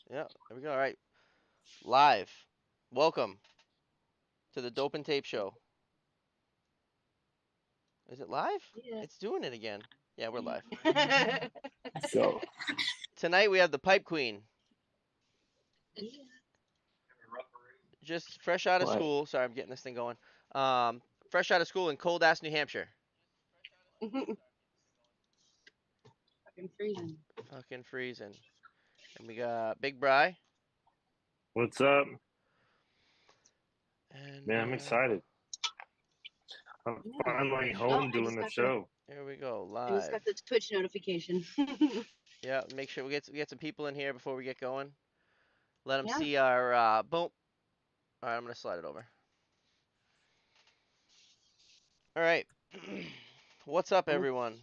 Yeah, there we go. All right, live. Welcome to the Dope and Tape Show. Is it live? Yeah. It's doing it again. Yeah, we're live. So Tonight we have the Pipe Queen, just fresh out of right. school. Sorry, I'm getting this thing going. Um, fresh out of school in cold ass New Hampshire. Fucking freezing. Fucking freezing. And we got Big Bry. What's up? And Man, I'm excited. I'm Yeah. finally Oh, home I doing just the got the show. here we go, I just live. got the Twitch notification. Yeah, make sure we get some people in here before we get going. Let them Yeah. see our boom. All right, I'm gonna slide it over. All right. What's up, Oh, everyone?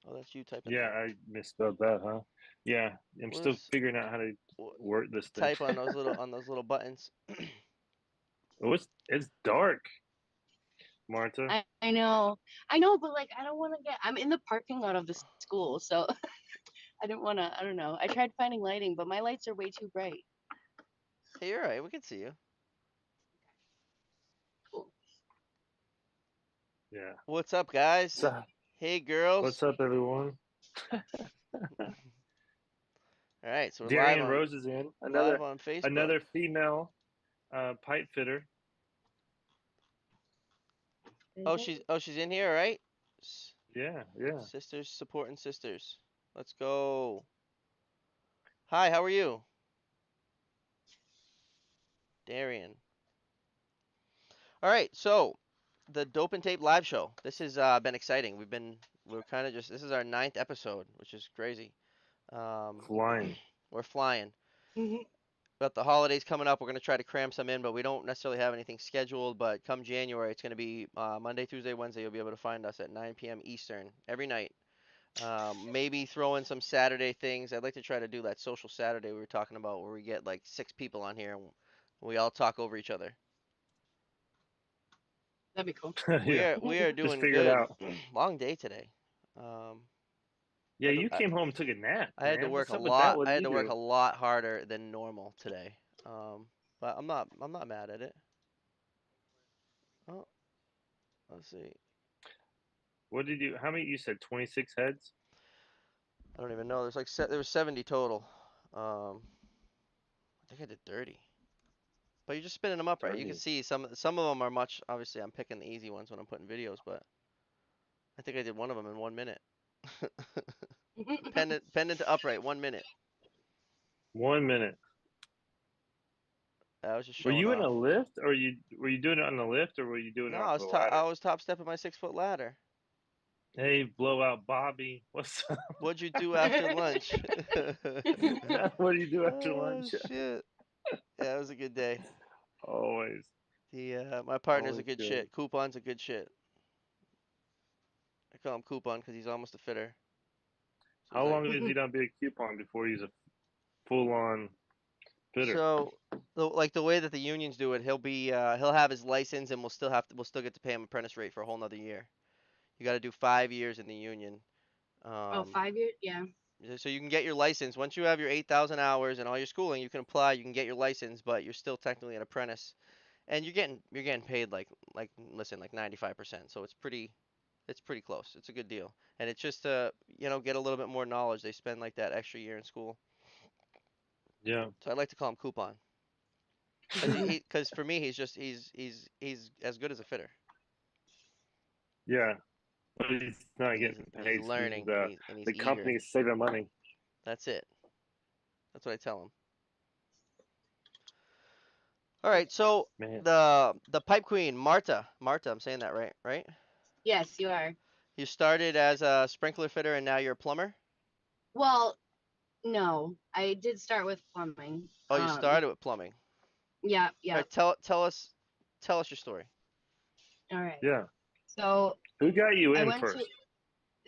Oh, that's you typing Yeah, that. I misspelled that, huh? Yeah, I'm What still is figuring out how to work this thing. type on those little buttons? Oh, it's dark, Marta. I know. I know, but like I don't want to get I'm in the parking lot of the school, so I didn't want to, I don't know. I tried finding lighting, but my lights are way too bright. Hey, you're right. We can see you. Cool. Yeah. What's up, guys? So, Hey, what's girls. up, everyone? All right, so we're Darian Rose is in. live Another on Facebook. another female pipe fitter. Oh she's in here, all right? Yeah, yeah. Sisters supporting sisters. Let's go. Hi, how are you, Darian? All right, so the Dope and Tape live show. This has been exciting. We're kind of just this is our ninth episode, which is crazy. Um, Flying. we're flying. Mhm. Got the holidays coming up. We're gonna try to cram some in, but we don't necessarily have anything scheduled. But come January, it's gonna be Monday, Tuesday, Wednesday. You'll be able to find us at 9 p.m. Eastern every night. Maybe throw in some Saturday things. I'd like to try to do that social Saturday we were talking about, where we get like 6 people on here and we all talk over each other. That'd be cool. We Yeah, are we are just doing figure it good. out. Long day today. Um, Yeah, had to, you came home and took a nap, I had to man. work What's a up with that? lot. What I did had you to work do? a lot harder than normal today. But I'm not mad at it. Oh, let's see. What did you? How many? You said 26 heads. I don't even know. There was 70 total. Um, I think I did 30. But you're just spinning them up, right? You can 30. see some of them are much. Obviously, I'm picking the easy ones when I'm putting videos, but I think I did one of them in 1 minute. Pendant to upright, 1 minute. 1 minute. I was just Were showing you in a off. lift, or were you doing it on the lift, or were you doing No, it off the I ladder? was top stepping my 6 foot ladder. Hey, blowout Bobby, what's up? What'd you do after lunch? What do you do after Oh lunch? shit! Yeah, it was a good day. Always, The my partner's a always good good. shit. Coupon's a good shit. I call him Coupon because he's almost a fitter. So he's How like, long is he gonna be a coupon before he's a full-on fitter? so the way that the unions do it, he'll have his license and we'll still get to pay him apprentice rate for a whole nother year. You got to do 5 years in the union. Oh, Um, 5 years? Yeah. so you can get your license once you have your 8,000 hours and all your schooling. You can apply. You can get your license, but you're still technically an apprentice, and you're getting paid like listen like 95%. So it's pretty close. It's a good deal, and it's just get a little bit more knowledge. They spend like that extra year in school. Yeah, So I'd like to call him Coupon because for me he's as good as a fitter. yeah, but he's not And he's getting and he's paid. So learning and he's the eager. company is saving money. That's it. That's what I tell him. All right, so Man, the pipe queen, Marta, I'm saying that right, right? Yes, you are. You started as a sprinkler fitter and now you're a plumber? Well, no. I did start with plumbing. Oh, you started with plumbing. Yeah, All yeah. right, tell us your story. All right. yeah. So Who got you I in went first?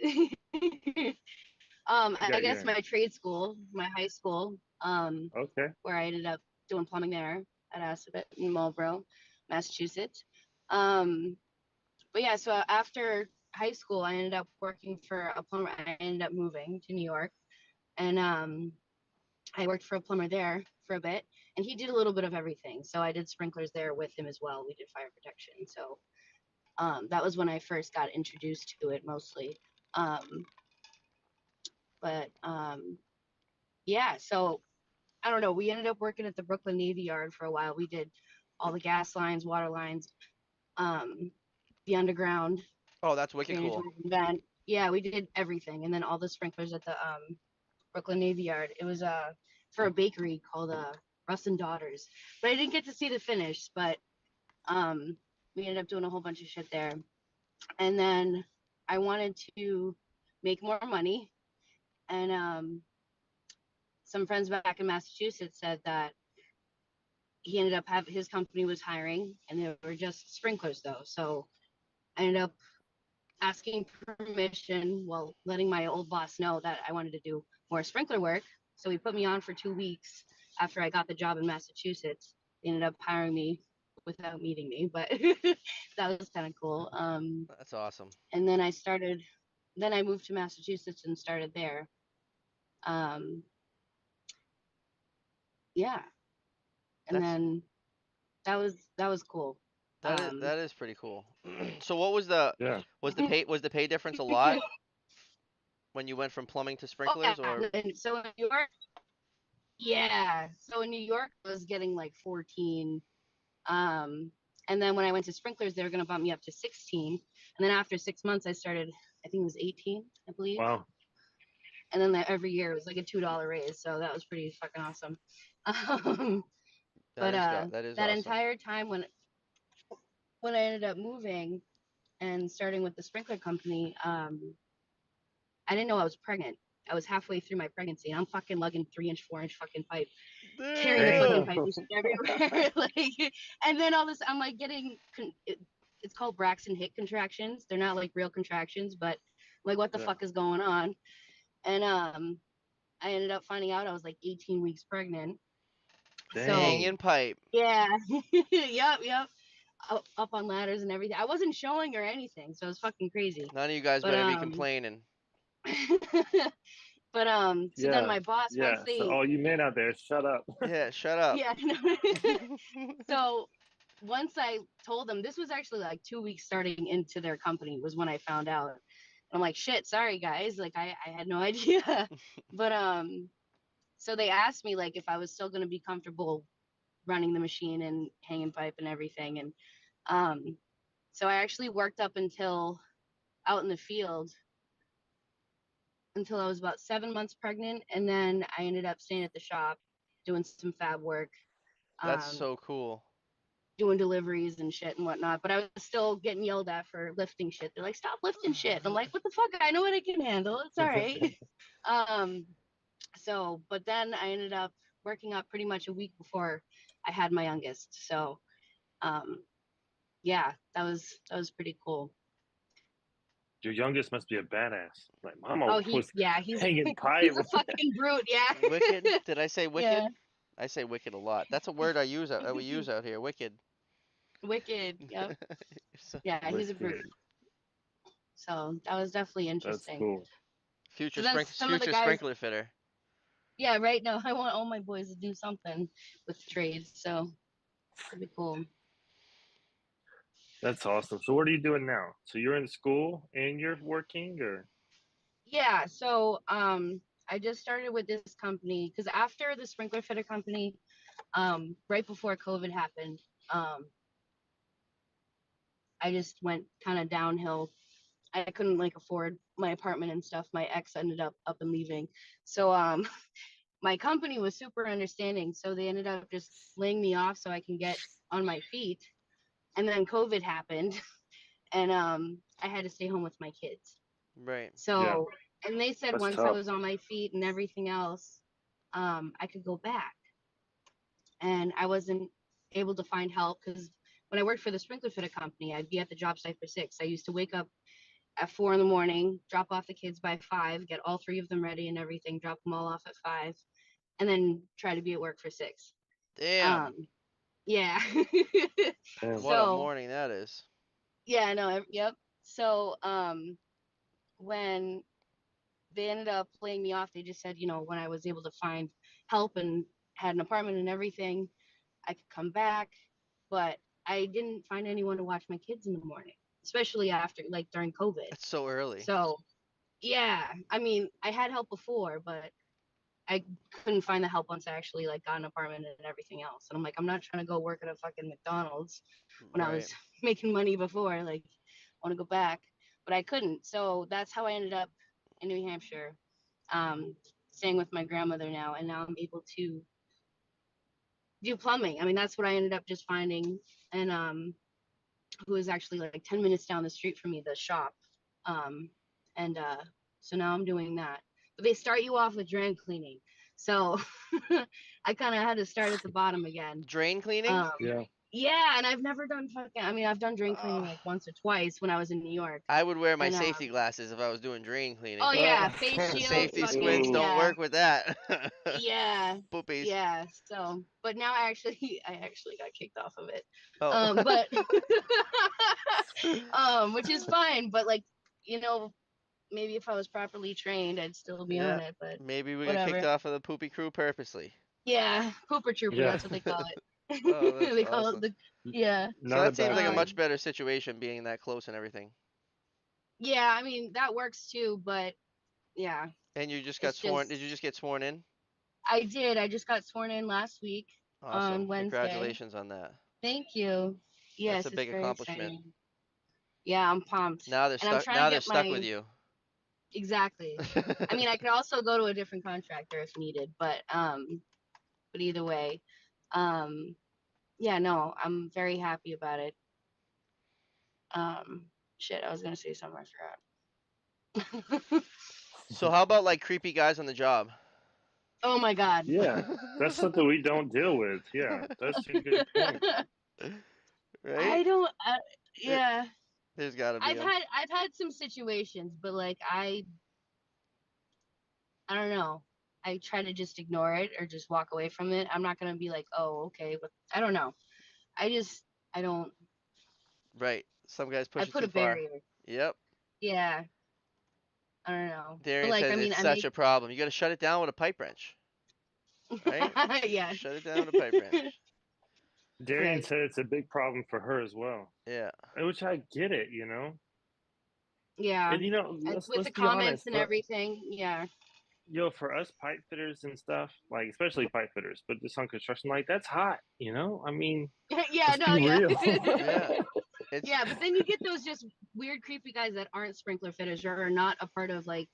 to Who I got you guess in? my trade school, my high school, Okay. where I ended up doing plumbing there at Assabet in Marlborough, Massachusetts. Um, but yeah, so after high school, I ended up working for a plumber. I ended up moving to New York, and I worked for a plumber there for a bit, and he did a little bit of everything. So I did sprinklers there with him as well. We did fire protection. So that was when I first got introduced to it mostly. Um, but yeah, so I don't know. We ended up working at the Brooklyn Navy Yard for a while. We did all the gas lines, water lines, um, the underground Oh, that's wicked drainage cool. line vent. Yeah, we did everything, and then all the sprinklers at the Brooklyn Navy Yard. It was for a bakery called Russ and Daughters, but I didn't get to see the finish. But um, we ended up doing a whole bunch of shit there, and then I wanted to make more money, and some friends back in Massachusetts said that he ended up having his company was hiring, and they were just sprinklers though. So I ended up asking permission, well, letting my old boss know that I wanted to do more sprinkler work. So he put me on for 2 weeks after I got the job in Massachusetts. They ended up hiring me without meeting me, but that was kind of cool. That's awesome. And then I moved to Massachusetts and started there. Um, yeah, and That's then that was cool. Um, that is pretty cool. So what was the Yeah. was the pay difference a lot when you went from plumbing to oh yeah, sprinklers or and so in New York, yeah, so in New York, I was getting like 14. And then when I went to sprinklers, they were going to bump me up to 16. And then after 6 months, I started, I think it was 18, I believe. Wow. And then every year it was like a $2 raise. So that was pretty fucking awesome. Um, but that is that awesome. entire time when I ended up moving and starting with the sprinkler company, I didn't know I was pregnant. I was halfway through my pregnancy and I'm fucking lugging 3 inch, 4 inch fucking pipe, carrying the fucking Damn. Damn. pipes everywhere. Like, and then all this, I'm like it's called Braxton Hicks contractions. They're not like real contractions, but like, what the Yeah. fuck is going on? And I ended up finding out I was like 18 weeks pregnant. So Dang. Hanging pipe. yeah, yep, up on ladders and everything. I wasn't showing or anything, so it was fucking crazy. None of you guys But better be complaining. so then Yeah. my boss, once Yeah. So they, all you men out there, shut up. Yeah, shut up. yeah, so once I told them, this was actually like 2 weeks starting into their company was when I found out. And I'm like, shit, sorry guys. Like I had no idea. But so they asked me like if I was still gonna be comfortable running the machine and hanging pipe and everything. And um so I actually worked up until out in the field until I was about 7 months pregnant. And then I ended up staying at the shop doing some fab work. That's Um, so cool. doing deliveries and shit and whatnot, but I was still getting yelled at for lifting shit. They're like, stop lifting shit. And I'm like, what the fuck? I know what I can handle. It's all right. um, but then I ended up working up pretty much a week before I had my youngest. So, um, yeah, that was pretty cool. Your youngest must be a badass. Like mama Oh, was yeah, he's hanging pipe. he's a fucking brute. Wicked? Yeah, Did I say wicked? yeah, I say wicked a lot. That's a word we use out here. Wicked. wicked. Yep. So- Yeah, he's a brute. Wicked. So that was definitely That's interesting. cool. So then some of the future guys, sprinkler fitter. yeah, right now I want all my boys to do something with trades, so it'd be cool. That's awesome. So what are you doing now? So you're in school and you're working, or Yeah, so I just started with this company because after the sprinkler fitter company, right before COVID happened, um, I just went kind of downhill. I couldn't like afford my apartment and stuff. My ex ended up and leaving. So my company was super understanding. So they ended up just laying me off so I can get on my feet. And then COVID happened and I had to stay home with my kids. Right. yeah, So, and they said that's once I tough. was on my feet and everything else, I could go back. And I wasn't able to find help because when I worked for the sprinkler fitter company, I'd be at the job site for 6. I used to wake up at 4 in the morning, drop off the kids by 5, get all 3 of them ready and everything, drop them all off at 5, and then try to be at work for 6. Damn. Um, yeah. Damn. What a So morning that is. yeah, no, yep. So when they ended up laying me off, they just said, when I was able to find help and had an apartment and everything, I could come back, but I didn't find anyone to watch my kids in the morning, especially after like during COVID. That's so early. So yeah, I mean, I had help before, but I couldn't find the help once I actually like got an apartment and everything else. And I'm like, I'm not trying to go work at a fucking McDonald's when I Right. was making money before. Like, I want to go back, but I couldn't. So that's how I ended up in New Hampshire, um, staying with my grandmother now, and now I'm able to do plumbing. I mean, that's what I ended up just finding, and who is actually like 10 minutes down the street from me, the shop, um, and so now I'm doing that. But they start you off with drain cleaning, so I kind of had to start at the bottom again. Drain cleaning? Um, Yeah. yeah, and I've never done fucking. I mean, I've done drain cleaning Ugh. like once or twice when I was in New York, I would wear my and safety glasses if I was doing drain cleaning. oh yeah, face The shield, safety squids fucking don't yeah, work with that. yeah, Poopies. yeah. So, but now I actually got kicked off of it, Oh. but which is fine. But like, you know, maybe if I was properly trained, I'd still be Yeah. on it. But Maybe we got kicked whatever. off of the poopy crew purposely. Yeah, pooper trooper. Yeah. That's what they call Oh, it. that's They call it awesome. the yeah. So Not a that seems bad like a thing. much better situation being that close and everything. Yeah, I mean that works too, but yeah, And you just got it's sworn. just Did you just get sworn in? I did. I just got sworn in last week Awesome. on Wednesday. Congratulations on that. Thank you. That's a Yes, it's big very accomplishment. exciting. Yeah, I'm pumped. Now they're And I'm stuck. trying to Now they're get stuck my with you. exactly. I mean, I could also go to a different contractor if needed, but either way, um yeah, no, I'm very happy about it. Um shit, I was going to say something I forgot. So how about like creepy guys on the job? Oh my god. Yeah. That's something we don't deal with. Yeah. That's a good point. Right? I don't It, yeah. there's got to be I've them. had I've had some situations, but like I don't know. I try to just ignore it or just walk away from it. I'm not gonna be like, oh, okay, but I don't know. I just I don't. Right. Some guys I push it put too a far. barrier. Yep. Yeah, I don't know. But Darian like, I says mean, it's I such make a problem. You got to shut it down with a pipe wrench, right? yeah, Shut it down with a pipe wrench. Darian right. said it's a big problem for her as well, Yeah. which I get it, you know. Yeah, And with let's the be comments honest, and everything. Yeah, for us pipe fitters and stuff, like especially pipe fitters, but just on construction, like that's hot, you know. I mean, yeah, let's no, be yeah, real. Yeah. It's yeah. But then you get those just weird, creepy guys that aren't sprinkler fitters or are not a part of like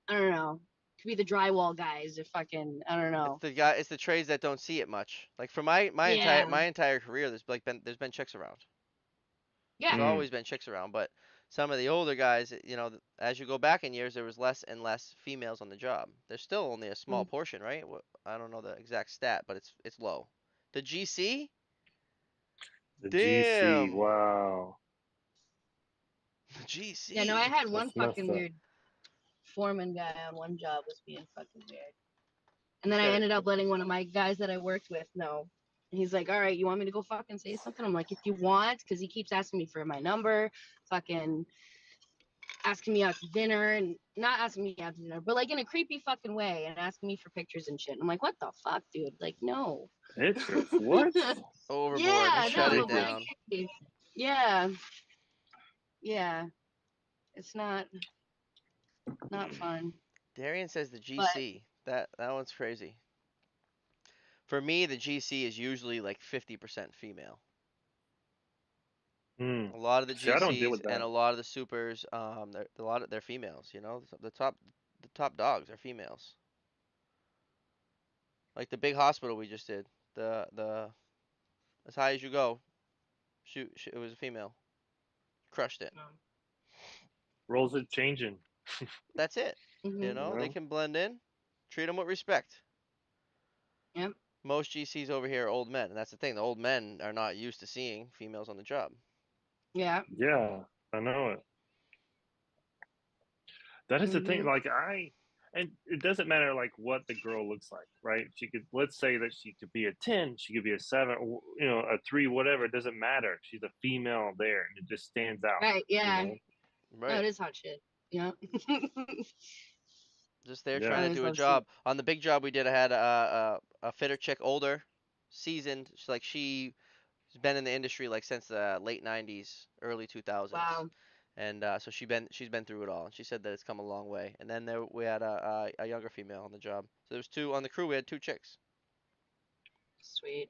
I don't know. Could be the drywall guys or fucking I don't it's know. the guy. It's the trades that don't see it much. Like for Yeah, my entire career, there's been chicks around. There's yeah. Mm, always been chicks around, but some of the older guys, as you go back in years, there was less and less females on the job. There's still only a small Mm. portion, right? I don't know the exact stat, but it's low. The GC? the GC, Damn. wow, The Yeah, no, I GC. had one that's messed fucking up. weird foreman guy on one job was being fucking weird. And then I Okay. ended up letting one of my guys that I worked with know. And he's like, all right, you want me to go fucking say something? I'm like, if you want, because he keeps asking me for my number, fucking asking me out to dinner and not asking me out to dinner, but like in a creepy fucking way and asking me for pictures and shit. I'm like, what the fuck, dude? Like, no. Pictures, what? Overboard. Yeah, That's Shut it no, pretty ridiculous. down. creepy. Yeah, yeah. It's not fun. Darian says the But GC. That one's crazy. For me, the GC is usually like 50% female. Mm. A lot of the See, I don't deal GCs with and that. a lot of the supers, they're females. The top dogs are females. Like the big hospital we just did, the as high as you go, it was a female. Crushed it. Roles are changing, That's it. mm-hmm. you They know. can blend in. Treat them with respect. Yep. Most GCs over here are old men, and that's the thing. The old men are not used to seeing females on the job. Yeah. Yeah, I know it. That is the thing. Mm-hmm. And it doesn't matter like what the girl looks like, right? She could, let's say that she could be a 10, she could be a 7, a 3, whatever. It doesn't matter. She's a female there, and it just stands out, Right. you Yeah. know. No, Right. it is hot shit. Yeah. Just there Yeah. trying I to always do a love seeing. job. On the big job we did, I had a fitter chick, older, seasoned. She's like she's been in the industry like since the late '90s, early 2000s, Wow. and so she's been through it all. And she said that it's come a long way. And then there we had a younger female on the job. So there was two on the crew. We had two chicks, Sweet.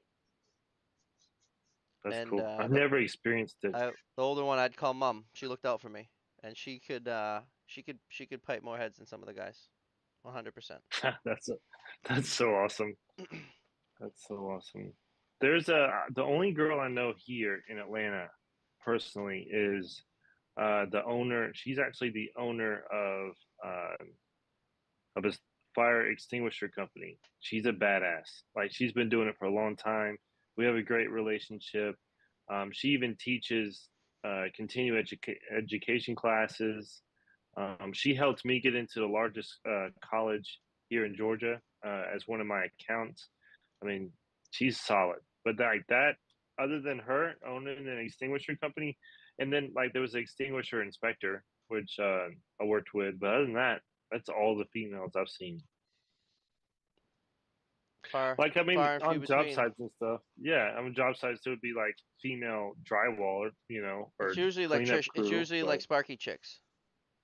That's and cool. I've never experienced it. the older one I'd call mom. She looked out for me, and she could pipe more heads than some of the guys, 100%. That's so awesome. That's so awesome. There's the only girl I know here in Atlanta personally is the owner. She's actually the owner of a fire extinguisher company. She's a badass. Like she's been doing it for a long time. We have a great relationship. She even teaches education classes. She helped me get into the largest college here in Georgia as one of my accounts. I mean, she's solid. But like that, other than her owning an extinguisher company, and then like there was an extinguisher inspector, which I worked with. But other than that, that's all the females I've seen. Far, Like I mean, far and few on job between. sites and stuff. Yeah, I mean job sites it would be like female drywall, It's or usually cleanup It's crew. usually like But Sparky chicks.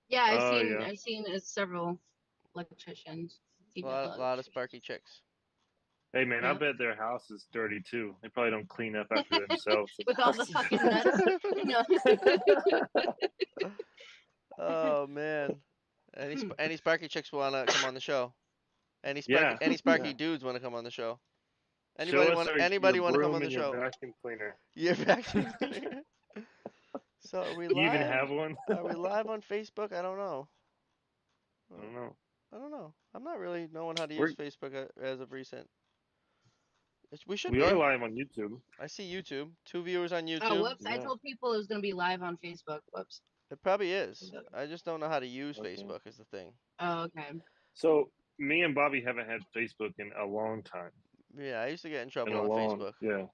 Yeah, oh yeah, I've seen several electricians, A female lot of Sparky electricians. chicks. hey man, I Yep. bet their house is dirty too. They probably don't clean up after themselves With all the enough. fucking mess. No. Oh man. Any Sparky chicks wanna come on the show? Yeah, Any yeah. Sparky dudes wanna come on the show? Show us your Anybody wanna come on broom the and your show? vacuum cleaner. Your vacuum cleaner. So are we You even live? have one? Are we live on Facebook? I don't know. I Oh, don't know. I don't know. I'm not really knowing how to use We're Facebook as of recent. We should we are be. live on YouTube. I see YouTube. 2 viewers on Oh, YouTube. whoops! I Yeah. told people it was gonna be live on Facebook. Whoops. It probably is. I just don't know how to use Okay. Facebook is the thing. Oh, okay. So me and Bobby haven't had Facebook in a long time. Yeah, I used to get in In trouble a on long, Facebook. yeah.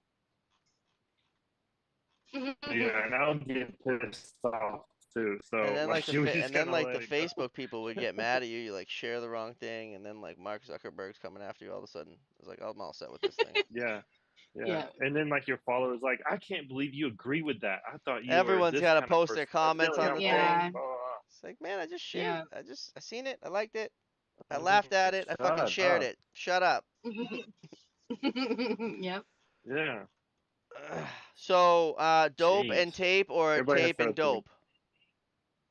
Yeah, and I'll get pissed off too. And So then like, we just kind of the let it go. Facebook people would get mad at you. You like share the wrong thing, and then like Mark Zuckerberg's coming after you all of a sudden. It's like I'm all set with this thing. Yeah, yeah. Yeah. And then like your followers like, I can't believe you agree with that. I thought you were Everyone's this got to kind of post their person. Like, comments Billy, on I'm the old. thing. Yeah. Blah, blah, It's like, man, I just shared. Yeah. I seen it. I liked it. I blah. laughed at it. I fucking Shut shared up. it. Shut up. Yep. Yeah. So, dope Jeez. and tape or Everybody has tape their and thing. dope?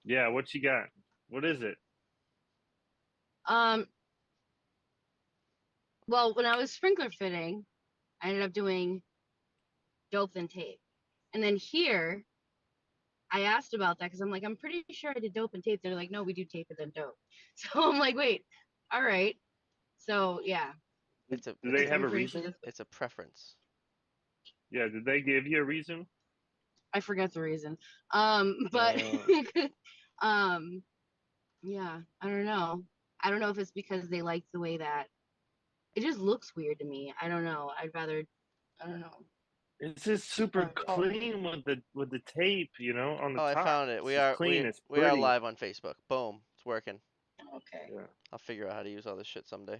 Yeah. What you got? What is it? Um. Well, when I was sprinkler fitting, I ended up doing dope and tape, and then here I asked about that because I'm like, I'm pretty sure I did dope and tape. They're like, no, we do tape and then dope. So I'm like, wait, all right. So yeah, It's a Do it's they a have I'm a pretty sure reason? that's. it's a preference. Yeah. Did they give you a reason? I forgot the reason. But Uh, yeah, I don't know. I don't know if it's because they like the way that it just looks weird to me. I don't know. I don't know. it's just super clean with the tape, on the Oh, I top. found it. It's just clean. It's We are pretty. live on Facebook. Boom, it's working. Okay. Yeah. I'll figure out how to use all this shit someday.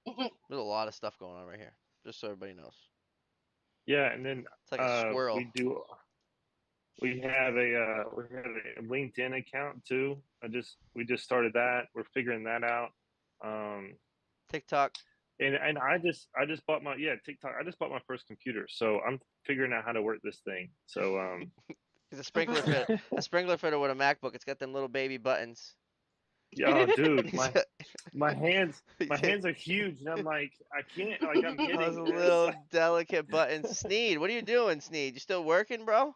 There's a lot of stuff going on right here, just so everybody knows. Yeah, and then It's like a squirrel. we have a LinkedIn account too. We just started that. We're figuring that out. Um, TikTok. and I just bought my TikTok. I just bought my first computer, so I'm figuring out how to work this thing. So It's a sprinkler fitter with a MacBook. It's got them little baby buttons. yeah, dude, He's my hands he's my got hands are huge, and I'm like I can't like I'm those hitting this. little delicate buttons. Sneed, what are you doing, Sneed? You still working, bro?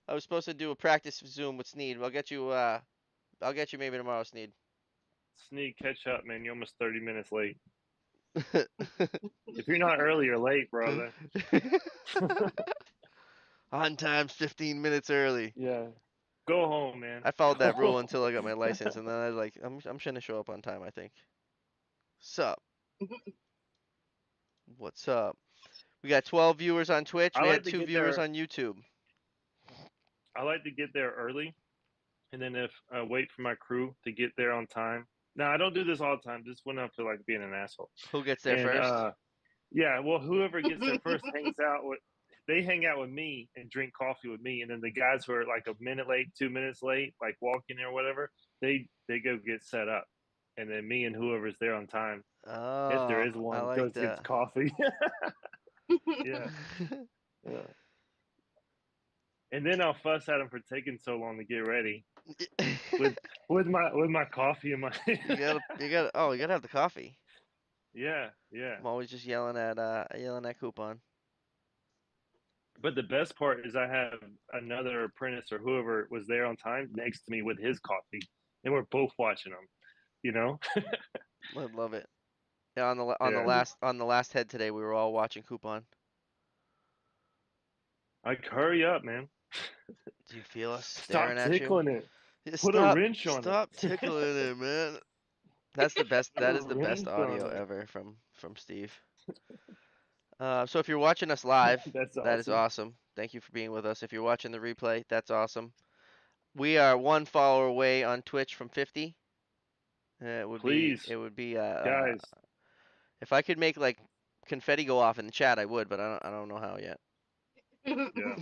I was supposed to do a practice Zoom with Sneed. I'll get you maybe tomorrow, Sneed. Sneak, catch up, man. You're almost 30 minutes late. If you're not early, you're late, brother. On time's 15 minutes early. Yeah. Go home, man. I followed Go that rule home. until I got my license, and then I was like, I'm trying to show up on time, I think. Sup? What's up? We got 12 viewers on Twitch. I We like had to 2 get viewers there. on YouTube. I like to get there early, and then if wait for my crew to get there on time. Now I don't do this all the time. Just when I feel like being an asshole. Who gets there And first? yeah, well, whoever gets there first hangs out with. They hang out with me and drink coffee with me, and then the guys who are like a minute late, 2 minutes late, like walking or whatever, they go get set up, and then me and whoever's there on time, if there Oh, is I one, like goes gets that. coffee. Yeah, yeah. And then I'll fuss at them for taking so long to get ready with with my coffee in my you gotta have the coffee. yeah, yeah. I'm always just yelling at Coupon. But the best part is I have another apprentice or whoever was there on time next to me with his coffee, and we're both watching them. You know? I love it. Yeah, Yeah. on the last head today, we were all watching Coupon. Like, hurry up, man! Do you feel us Stop staring at you? tickling it. Yeah, Put a wrench on it. stop tickling it, man. That's the best. Put That a is the best wrench on audio it. ever from Steve. So if you're watching us live, That's that is awesome. awesome. Thank you for being with us. If you're watching the replay, that's awesome. We are one follower away on Twitch from 50. Please, It would be guys. if I could make like confetti go off in the chat, I would, but I don't know how yet. Yeah,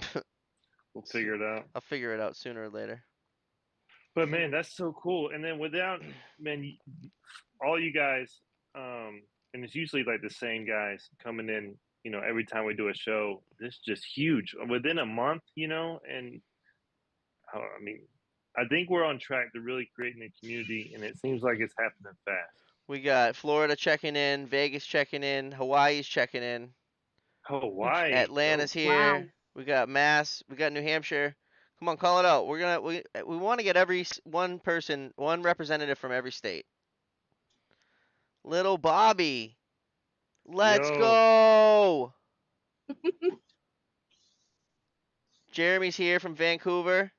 we'll figure it out. I'll figure it out sooner or later. But man, that's so cool. And then without man, all you guys, and it's usually like the same guys coming in. Every time we do a show, this is just huge within a month. And I mean, I think we're on track to really creating a community, and it seems like it's happening fast. We got Florida checking in, Vegas checking in, Hawaii's checking in, Hawaii, Atlanta's dope. Wow. here. We got Mass. We got New Hampshire. Come on, call it out. We want to get one person, one representative from every state. Little Bobby, let's Yo, go. Jeremy's here from Vancouver.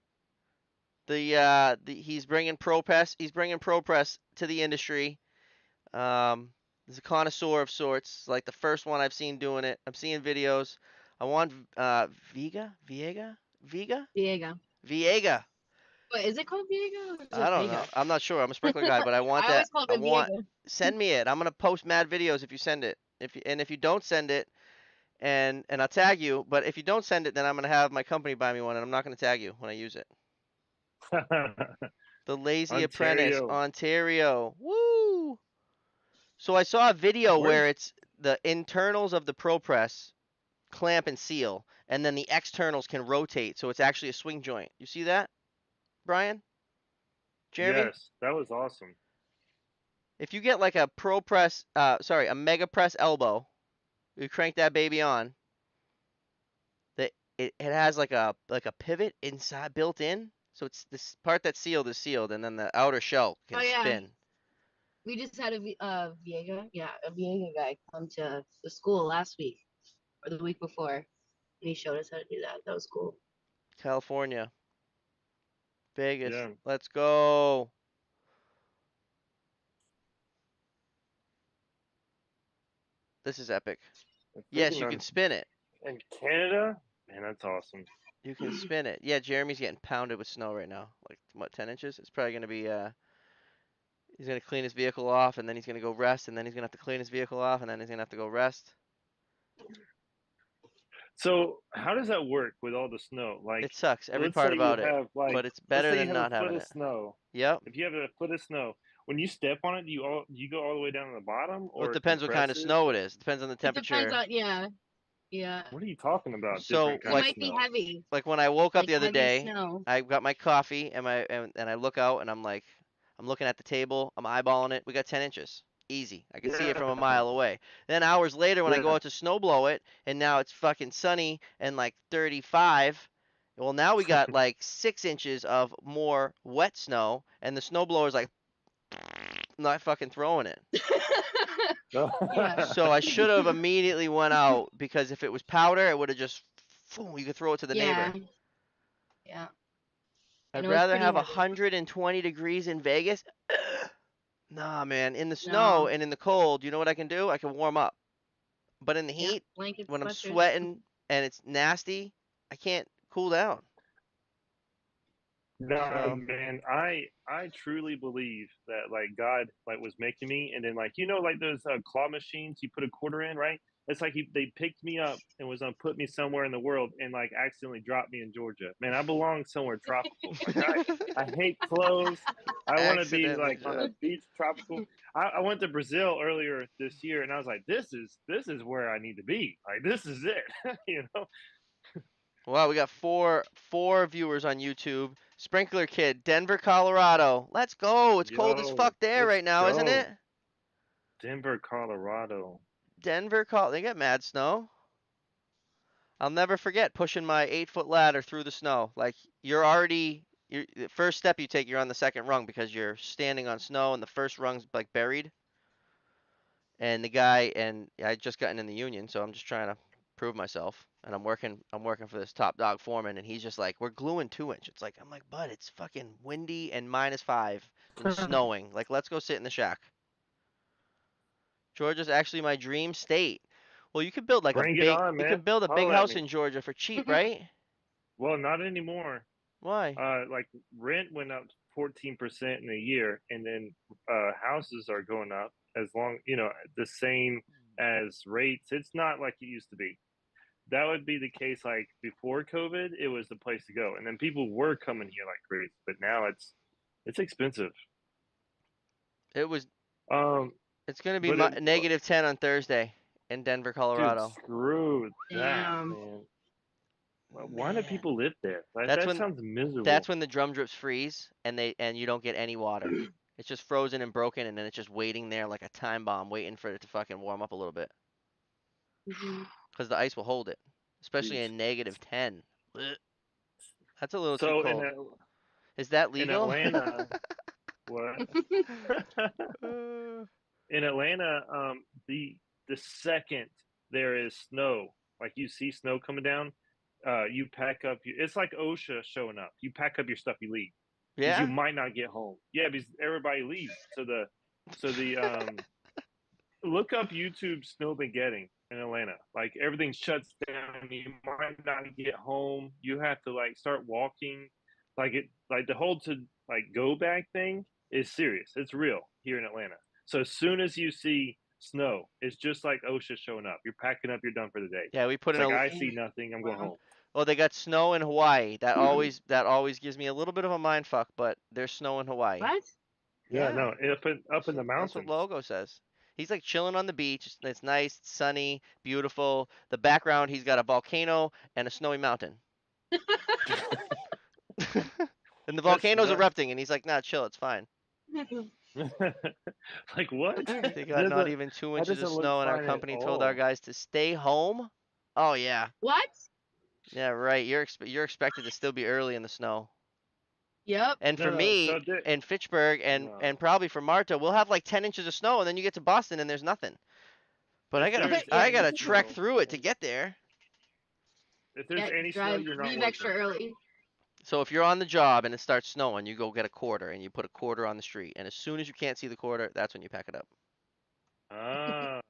He's bringing pro press. He's bringing pro press to the industry. He's a connoisseur of sorts. Like the first one I've seen doing it. I'm seeing videos. I want Viega, Diego. Viega. Wait, is it called Diego or is I it don't know. Vega? I'm not sure. I'm a sprinkler guy, but I want I that. always called I it want. Diego. Send me it. I'm gonna post mad videos if you send it. If you don't send it, and I'll tag you. But if you don't send it, then I'm gonna have my company buy me one, and I'm not gonna tag you when I use it. The Lazy Apprentice, Ontario. Ontario. Woo! So I saw a video where Where's it's the internals of the Pro Press clamp and seal, and then the externals can rotate, so it's actually a swing joint. You see that, Brian? Jeremy? yes? That was awesome. If you get like a Pro Press, a Mega Press elbow, you crank that baby on. It has like a pivot inside built in, so it's this part that's sealed is sealed, and then the outer shell Oh can yeah, spin. we just had a Viega guy come to the school last week or the week before, and he showed us how to do that. That was cool. California, Vegas, Yeah, let's go. This is epic. I'm Yes, thinking you can spin it. in Canada. Man, that's awesome. You can spin it. Yeah, Jeremy's getting pounded with snow right now. Like what, 10 inches? It's probably gonna be he's gonna clean his vehicle off, and then he's gonna go rest, and then he's gonna have to clean his vehicle off, and then he's gonna have to go rest. So how does that work with all the snow? Like, It sucks, every let's part say you about it, have but it's let's better say you than have a not foot having of it. snow. Yep. If you have a foot of snow, when you step on it, do you go all the way down to the bottom, Well, it or it depends what kind of compresses? snow it Or is. It depends on the It depends temperature. on yeah. what are you talking about? So Different It kind of like might be snow. heavy, like when I woke up like the other heavy day, snow. I got my coffee and I look out and I'm like, I'm looking at the table, I'm eyeballing it. We got 10 inches. Easy. I can see it Yeah, from a mile away. Then hours later when I go yeah. out to snow blow it and now it's fucking sunny and like 35. Well, now we got like 6 inches of more wet snow and the snow blower's like not fucking throwing it. Yeah, So I should have immediately went out because if it was powder, it would have just, you could throw it to the yeah, neighbor. yeah. And I'd it was rather pretty have heavy. 120 degrees in Vegas. Nah, man. In the snow No, and in the cold, you know what I can do? I can warm up. But in the yeah, heat, blankets, when I'm sweatshirts. sweating and it's nasty, I can't cool down. No, So man, I truly believe that like God like was making me, and then like like those claw machines you put a quarter in, right? It's like they picked me up and was gonna put me somewhere in the world and like accidentally dropped me in Georgia. Man, I belong somewhere tropical. Like I hate clothes. I want to be accidentally like on a dropped. beach, tropical. I went to Brazil earlier this year, and I was like, this is where I need to be. Like this is it, you know. Wow, we got four viewers on YouTube. Sprinkler Kid, Denver, Colorado. Let's go. It's cold as Yo, fuck there let's right now, isn't it? go, Denver, Colorado. Denver, they get mad snow. I'll never forget pushing my 8 foot ladder through the snow. Like the first step you take, you're on the second rung because you're standing on snow and the first rung's like buried. And I just gotten in the union, so I'm just trying to prove myself. And I'm working for this top dog foreman, and he's just like, we're gluing 2 inch. It's like, I'm like, bud, it's fucking windy and -5 and snowing. Like, let's go sit in the shack. Georgia's actually my dream state. Well, Bring it on, you man. could build a big Holler at house me. in Georgia for cheap, right? Well, not anymore. Why? Like rent went up 14% in a year, and then houses are going up as long, the same as rates. It's not like it used to be. That would be the case like before COVID. It was the place to go, and then people were coming here like crazy. But now it's expensive. It was. Um, It's gonna be but it, -10 on Thursday in Denver, dude, Colorado. screw that, Damn. man. Why do Man, people live there? Like that's that when sounds that's miserable. when the drum drips freeze and you don't get any water. It's just frozen and broken, and then it's just waiting there like a time bomb, waiting for it to fucking warm up a little bit. Because the ice will hold it, especially Jeez. in -10. Blech. That's a little too So cold. Is that in legal? Atlanta, what? In Atlanta, the second there is snow, like you see snow coming down, you pack up. It's like OSHA showing up. You pack up your stuff, you leave because you Yeah? might not get home. Yeah, because everybody leaves. So the look up YouTube snowmageddon in Atlanta. Like everything shuts down. You might not get home. You have to like start walking. Like the whole to like go back thing is serious. It's real here in Atlanta. So as soon as you see snow, it's just like OSHA showing up. You're packing up. You're done for the day. Yeah, we put It's in like a. I see nothing. I'm going Wow. home. Oh, they got snow in Hawaii. That always gives me a little bit of a mind fuck, but there's snow in Hawaii. What? Yeah, Yeah. no, up in the That's what mountains. Logo says. He's like chilling on the beach. It's nice, it's sunny, beautiful. The background, he's got a volcano and a snowy mountain. And the That's volcano's nuts. erupting, and he's like, nah, chill, it's fine. Like what? All right. They got not Doesn't even two that inches of doesn't look snow, and our fine at company told our all. guys to stay home. Oh, yeah. What? Yeah, right. You're expected to still be early in the snow. Yep. And for No, me, so there, in Fitchburg, and no. probably for Marta, we'll have like 10 inches of snow, and then you get to Boston, and there's nothing. But I If gotta, there's Yeah. I any gotta trek snow, through it to get there. if there's Yeah. any snow, Drive. you're not Leave working. extra early. So if you're on the job and it starts snowing, you go get a quarter and you put a quarter on the street. And as soon as you can't see the quarter, that's when you pack it up. Ah,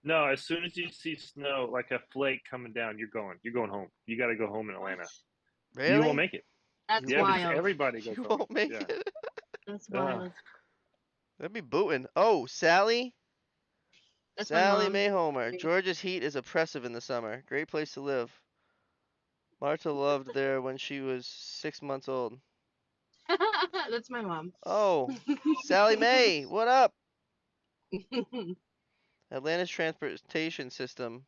no. As soon as you see snow, like a flake coming down, you're going. You're going home. You got to go home in What? Atlanta. You won't Really? make it. That's You Yeah, won't. because wild. everybody goes You home. won't make Yeah. it. That's Uh, wild. That'd be booting. Oh, Sally. That's my Sally mom. May Homer. Georgia's heat is oppressive in the summer. Great place to live. Marta loved there when she was 6 months old. That's my mom. Oh, Sally Mae, what up? Atlanta's transportation system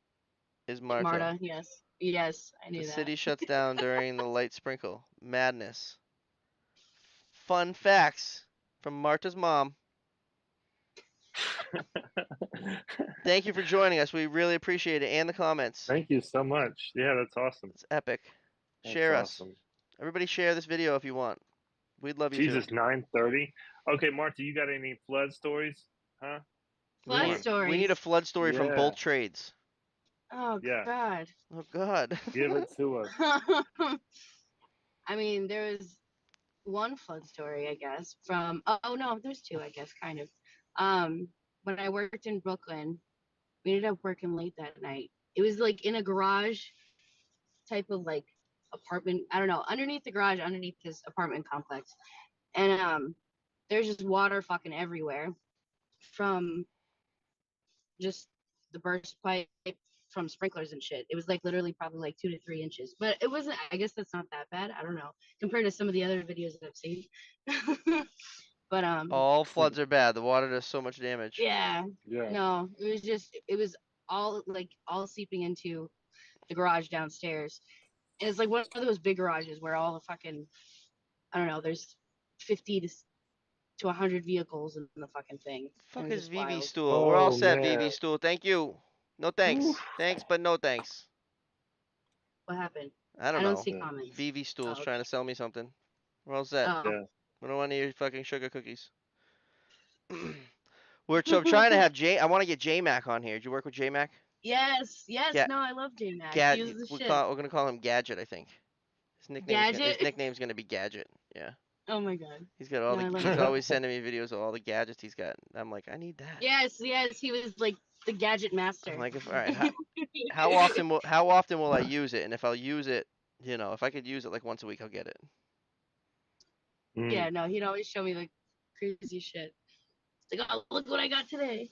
is Marta. Marta, yes. Yes, I The knew that. city shuts down during the light sprinkle. Madness. Fun facts from Marta's mom. Thank you for joining us. We really appreciate it. And the comments. Thank you so much. Yeah, that's awesome. It's epic. That's Share us. awesome. Everybody share this video if you want. We'd love you to. Jesus, 9:30. Okay, Martha, you got any flood stories? Huh? We Come Flood need on. we need a stories. flood story from Yeah, both trades. Oh yeah. God. Oh God. Give it to us. I mean, there was one flood story, I guess, from oh no, there's two, I guess, kind of. When I worked in Brooklyn, we ended up working late that night. It was like in a garage type of like apartment. I don't know, underneath the garage, underneath this apartment complex, and there's just water fucking everywhere from just the burst pipe from sprinklers and shit. It was like literally probably like 2 to 3 inches, but it wasn't. I guess that's not that bad. I don't know compared to some of the other videos that I've seen. But All floods are bad. The water does so much damage. yeah, Yeah. no, it was all like all seeping into the garage downstairs. And it's like one of those big garages where all the fucking I don't know, there's 50 to 100 vehicles in the fucking thing. And Fuck it's is just VV wild. Stool? We're all Oh set, man. VV Stool. Thank you. No Oof. thanks. Thanks, but no thanks. What happened? I don't I don't know. see Yeah. comments. VV Stool's Oh, trying okay. to sell me something. We're all set. Oh. Yeah. We don't want any of your fucking sugar cookies. I'm trying to have J. I want to get J Mac on here. Did you work with J Mac? Yes, yes, Ga- no, I love J Mac. He was Gad. the We shit. call. We're gonna call him Gadget. I think. His Gadget. nickname's gonna be Gadget. Yeah. Oh my god. He's got all No, the. I love He's it. always sending me videos of all the gadgets he's got. I'm like, I need that. Yes, yes, he was like the gadget I'm master. like, if all right, how often will I use it? And if I'll use it, if I could use it like once a week, I'll get it. Mm. Yeah, no, he'd always show me like crazy shit. It's like, oh, look what I got today.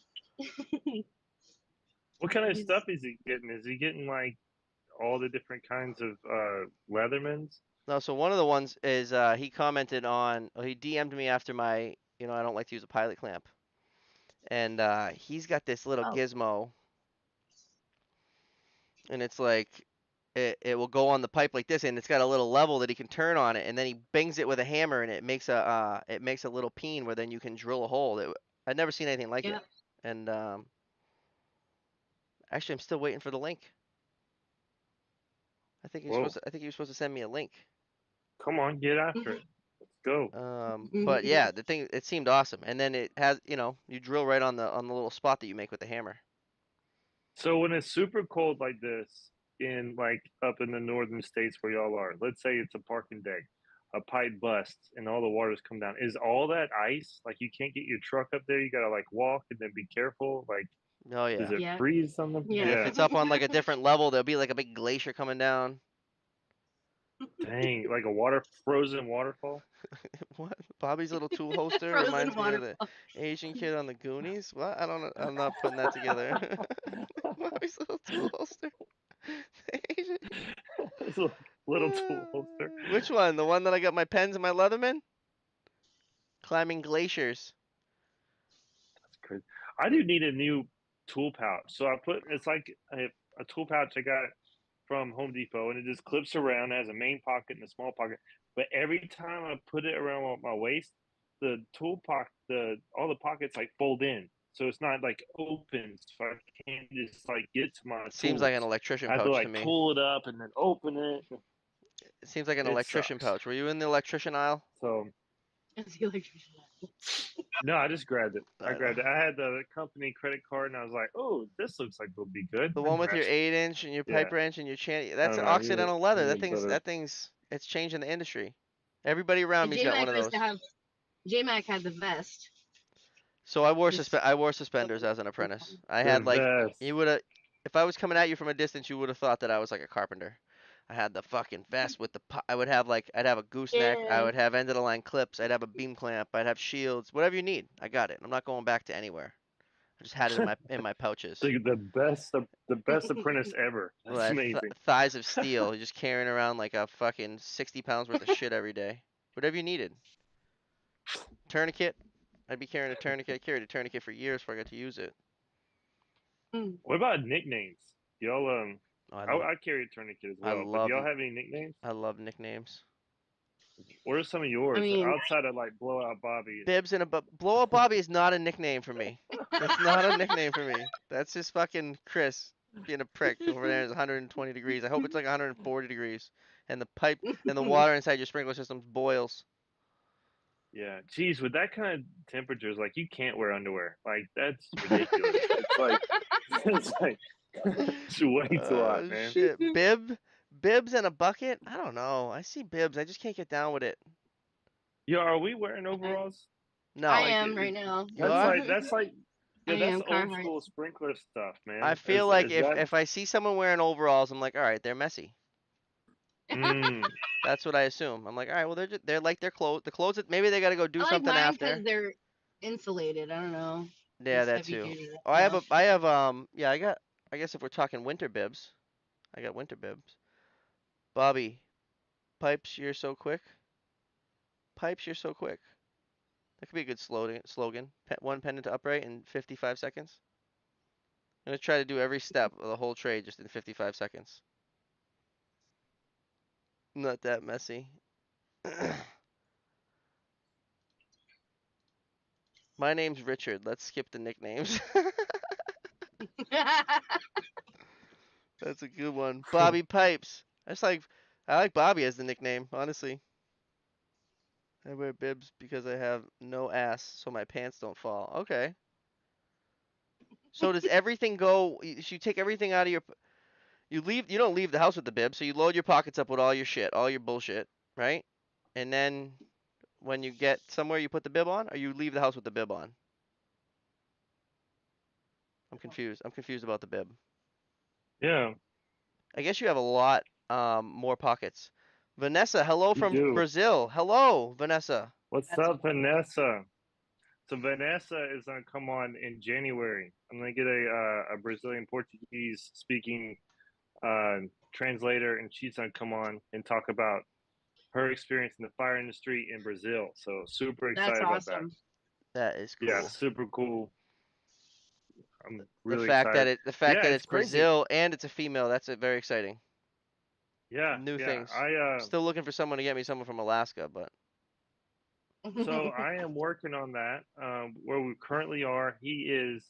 What kind of He's stuff is he getting? Is he getting like all the different kinds of Leathermans? No, so one of the ones is he commented on. He DM'd me after my. I don't like to use a pilot clamp, and he's got this little oh gizmo, and it's like it will go on the pipe like this, and it's got a little level that he can turn on it, and then he bangs it with a hammer, and it makes a little peen where then you can drill a hole. I'd never seen anything like yeah. it, and actually I'm still waiting for the link. Whoa. I think he was supposed to send me a link. Come on, get after it. Let's go. But yeah, the thing it seemed awesome, and then it has you drill right on the little spot that you make with the hammer. So when it's super cold like this, in like up in the northern states where y'all are, let's say it's a parking deck, a pipe busts and all the waters come down. Is all that ice? Like you can't get your truck up there. You gotta like walk and then be careful. Like, Oh does yeah. it Yeah, freeze on the? And yeah. if Yeah. it's up on like a different level, there'll be like a big glacier coming down. Dang, like a frozen waterfall. What? Bobby's little tool holster Frozen reminds me of the waterfall. Asian kid on the Goonies. What? I don't know. I'm not putting that together. Bobby's little tool holster. The Asian. It's a little tool holster. Which one? The one that I got my pens and my Leatherman? Climbing glaciers. That's crazy. I do need a new tool pouch. So it's like a tool pouch I got from Home Depot, and it just clips around, has a main pocket and a small pocket. But every time I put it around my waist, the tool pocket, all the pockets like fold in, so it's not like open, so I can't just like get to my Seems like an tools. electrician I have to pouch to like me. pull it up and then open it. It seems like an It electrician sucks. pouch. Were you in the electrician aisle? So It's the electrician. no, I just grabbed it. I I know. grabbed it. I had the company credit card, and I was like, "Oh, this looks like it'll be good." The I one with your grabbed it. 8-inch and your Yeah, pipe wrench and your chan. I That's don't know. Occidental leather. He's a That thing's better. that thing's it's changing the industry. Everybody around And me's got one J-Mac of used to those. have J-Mac had the vest. So Just I wore suspenders as an apprentice. I The had like vest. you would have if I was coming at you from a distance, you would have thought that I was like a carpenter. I had the fucking vest with I would have like I'd have a gooseneck, I yeah. would have end of the line clips, I'd have a beam clamp, I'd have shields, whatever you need. I got it. I'm not going back to anywhere. I just had it in my pouches. The best apprentice ever. Well, That's amazing. thighs of steel, just carrying around like a fucking 60 pounds worth of shit every day. Whatever you needed. Tourniquet. I'd be carrying a tourniquet. I carried a tourniquet for years before I got to use it. Mm. What about nicknames? Y'all Oh, I carry a tourniquet as I well, but do love y'all have any nicknames? I love nicknames. What are some of I yours mean, outside of like Blowout Bobby? Bibs and a blow up Bobby is not a nickname for me. That's not a nickname for me. That's just fucking Chris being a prick over there. It's 120 degrees. I hope it's like 140 degrees, and the pipe and the water inside your sprinkler system boils. Yeah, geez, with that kind of temperatures, like you can't wear underwear. Like that's ridiculous. It's like it's like it's way too hot, Oh man. shit, bibs and a bucket. I don't know. I see bibs. I just can't get down with it. Yo, are we wearing overalls? I No, Like am right now. you that's are. like I yeah, that's am old Carhartt. school sprinkler stuff, I man. feel like Is that if I see someone wearing overalls, I'm like, all right, they're messy. Mm. That's what I assume. I'm like, all right, well they're like their clothes. The clothes that maybe they got to go do I like something mine after. because they're insulated. I don't know. Yeah, It's that heavy too. duty. Oh, Yeah. I have yeah, I guess if we're talking winter bibs, I got winter bibs. Bobby, pipes, you're so quick. Pipes, you're so quick. That could be a good slogan. One pendant to upright in 55 seconds. I'm gonna try to do every step of the whole trade just in 55 seconds. Not that messy. My name's Richard. Let's skip the nicknames. That's a good one. Bobby Pipes. I like Bobby as the nickname, honestly. I wear bibs because I have no ass, so my pants don't fall. Okay. So does everything go? You take everything out of your. You leave. You don't leave the house with the bib, so you load your pockets up with all your shit, all your bullshit, right? And then when you get somewhere, you put the bib on, or you leave the house with the bib on. I'm confused. I'm confused about the bib. Yeah, I guess you have a lot more pockets. Vanessa, hello you from do. Brazil. Hello, Vanessa. What's That's up, Vanessa? So Vanessa is gonna come on in January. I'm gonna get a Brazilian Portuguese speaking uh, translator, and she's gonna come on and talk about her experience in the fire industry in Brazil. So super that's excited about that. awesome. That is Yeah, cool. super cool. I'm The really fact that excited. the fact Yeah, that it's it's crazy. Brazil and it's a female, that's a very exciting. Yeah, New yeah. things. Still looking for someone to get me someone from Alaska, but So I am working on that. Where we currently are, he is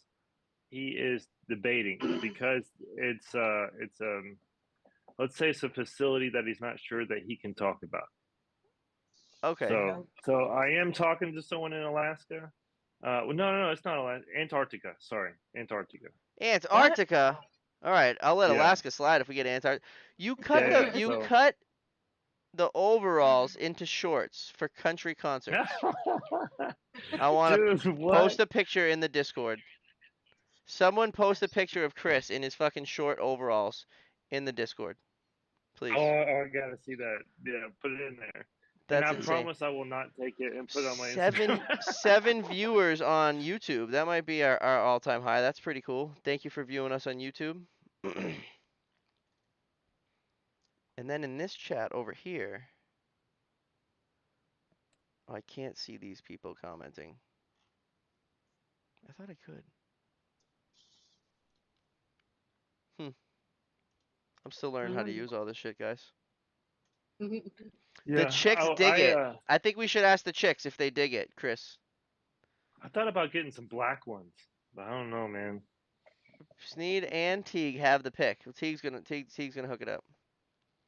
debating because it's let's say it's a facility that he's not sure that he can talk about. okay. Yeah. So I am talking to someone in Alaska. Well, no, it's not Alaska. Antarctica. Sorry, Antarctica. What? Antarctica. All right, I'll let Yeah, Alaska slide if we get Antarctica. yeah, yeah. You So, cut the overalls into shorts for country concerts. I want dude, to what? post a picture in the Discord. Someone post a picture of Chris in his fucking short overalls in the Discord, Oh, please. I gotta see that. Yeah, put it in there. And That's I insane. promise I will not take it and put it on my Instagram. Seven viewers on YouTube. That might be our all-time high. That's pretty cool. Thank you for viewing us on YouTube. And then in this chat over here, oh, I can't see these people commenting. I thought I could. Hmm. I'm still learning how to use all this shit, guys. The Yeah, chicks dig I it. I think we should ask the chicks if they dig it, Chris. I thought about getting some black ones, but I don't know, man. Sneed and Teague have the pick. Teague's gonna hook it up. All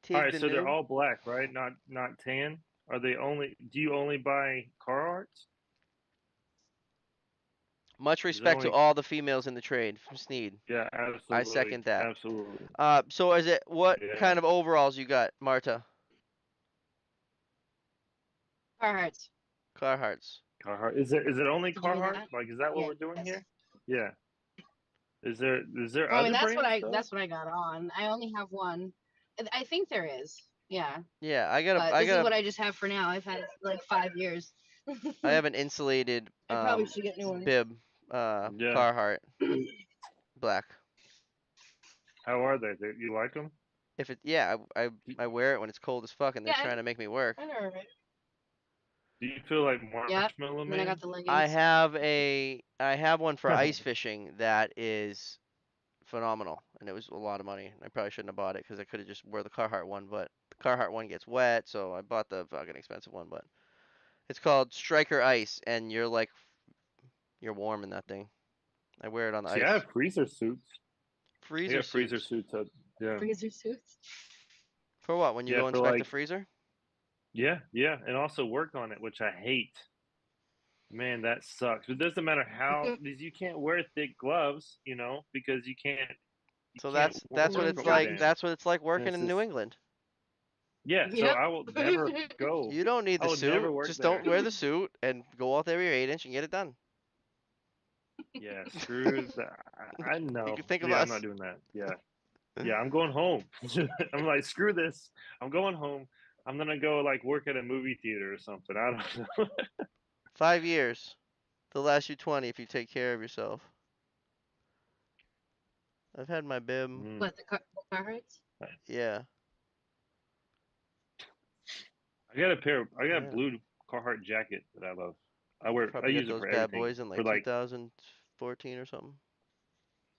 Teague right, the so they're noob. all black, right? Not tan. Are they only? Do you only buy Carhartts? Much Is it respect to only? all the females in the trade from Sneed. Yeah, I absolutely, second that. absolutely. So is it what Yeah, kind of overalls you got, Marta? Carhartts. Carhartts. Carhartt. Is it only Did you hear Carhartt? that? Like, is that what we're doing Yes. here? Yeah. Is there Well, I mean, other brands though? that's what I got on. I only have one. I think there is. Yeah, Yeah, but this is what I just have for now. I've had it for like 5 years. I have an insulated I probably should get new ones. bib, Yeah. Carhartt black. How are they? You like them? If it yeah, I wear it when it's cold as fuck and they're Yeah, trying to make me work. I know, right? Do you feel like Yep. Marshmallow And then I Man? got the leggings. I have one for ice fishing that is phenomenal, and it was a lot of money. I probably shouldn't have bought it because I could have just wore the Carhartt one, but the Carhartt one gets wet, so I bought the fucking expensive one. But it's called Striker Ice, and you're warm in that thing. I wear it on the See, I ice. have freezer suits. I Freezer got freezer suits suits. Yeah, Freezer suits. for what? When you yeah, go for inspect the like, freezer? yeah, and also work on it, which I hate. Man, that sucks. It doesn't matter how, because you can't wear thick gloves, because you So can't that's what work it's over like. them. That's what it's like And working it's in New just, England. yeah. So Yep. I will never go. You don't need I the would never suit. work Just there. don't wear the suit and go out there with your 8 inch and get it done. Yeah, screw that. I You know. can think of Yeah, I'm us. not doing that. Yeah, Yeah, I'm going home. I'm like, screw this. I'm going home. I'm gonna go like work at a movie theater or something. I don't know. 5 years. They'll last you 20 if you take care of yourself. I've had my bib. Mm. What the car hurts? Yeah. I got a Yeah. blue Carhartt jacket that I love. I Probably got use it those for bad everything. boys in For like like 2014 or something.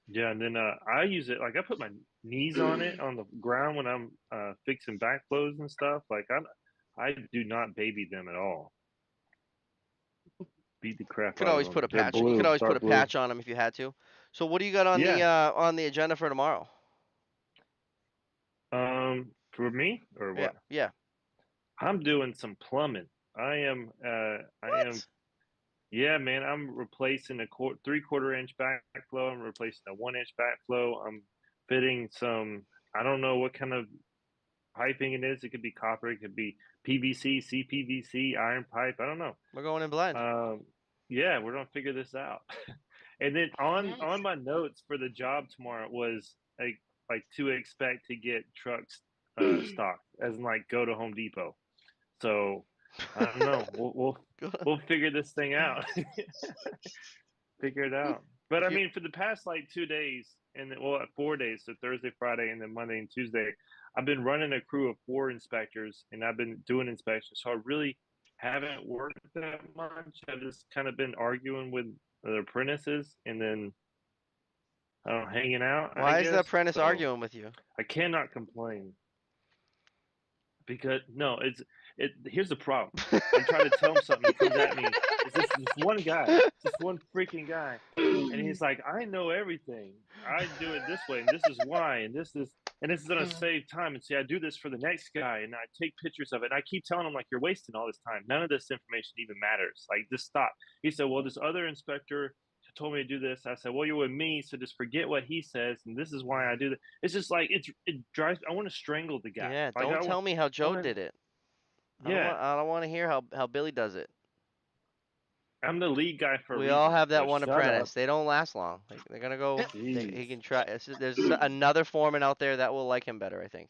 yeah, and then I use it like I put my knees on it on the ground when I'm fixing backflows and stuff. Like I do not baby them at all. Beat the crap Could out of always them. put a They're patch. You could blue, always put dark a blue. patch on them if you had to. So what do you got Yeah. on the agenda for tomorrow? For me or Yeah. what? Yeah. I'm doing some plumbing. I am What? yeah, man. I'm replacing a 3/4 inch backflow. I'm replacing a 1 inch backflow. I'm fitting some. I don't know what kind of piping it is. It could be copper. It could be PVC, CPVC, iron pipe. I don't know. We're going in blind. Um, yeah, we're gonna figure this out. And then on Nice. my notes for the job tomorrow was like to expect to get trucks stocked, as in like go to Home Depot. So I don't know. We'll figure this thing out. Figure it out. But If I you mean, for the past like 2 days, and then, well, 4 days, so Thursday, Friday, and then Monday and Tuesday, I've been running a crew of 4 inspectors, and I've been doing inspections. So I really haven't worked that much. I've just kind of been arguing with the apprentices, and then I don't know, hanging out, I Why is the guess. apprentice So arguing with you? I cannot complain because no, here's the problem. I try to tell him something, he comes at me. It's this one guy, this one freaking guy, and he's like, I know everything. I do it this way, and this is why, and this is gonna save time. And see, I do this for the next guy, and I take pictures of it. And I keep telling him like, you're wasting all this time. None of this information even matters. Like, just stop. He said, well, this other inspector told me to do this. I said, well, you're with me, so just forget what he says, and this is why I do that. It's just like it drives. I want to strangle the guy. Yeah, Like don't tell me how I Joe want to. did it. Yeah, I don't want to hear how Billy does it. I'm the lead guy for a We all reason. have So that one shut up. apprentice. They don't last long. They're gonna go. He Jeez. can try. There's another foreman out there that will like him better, I think.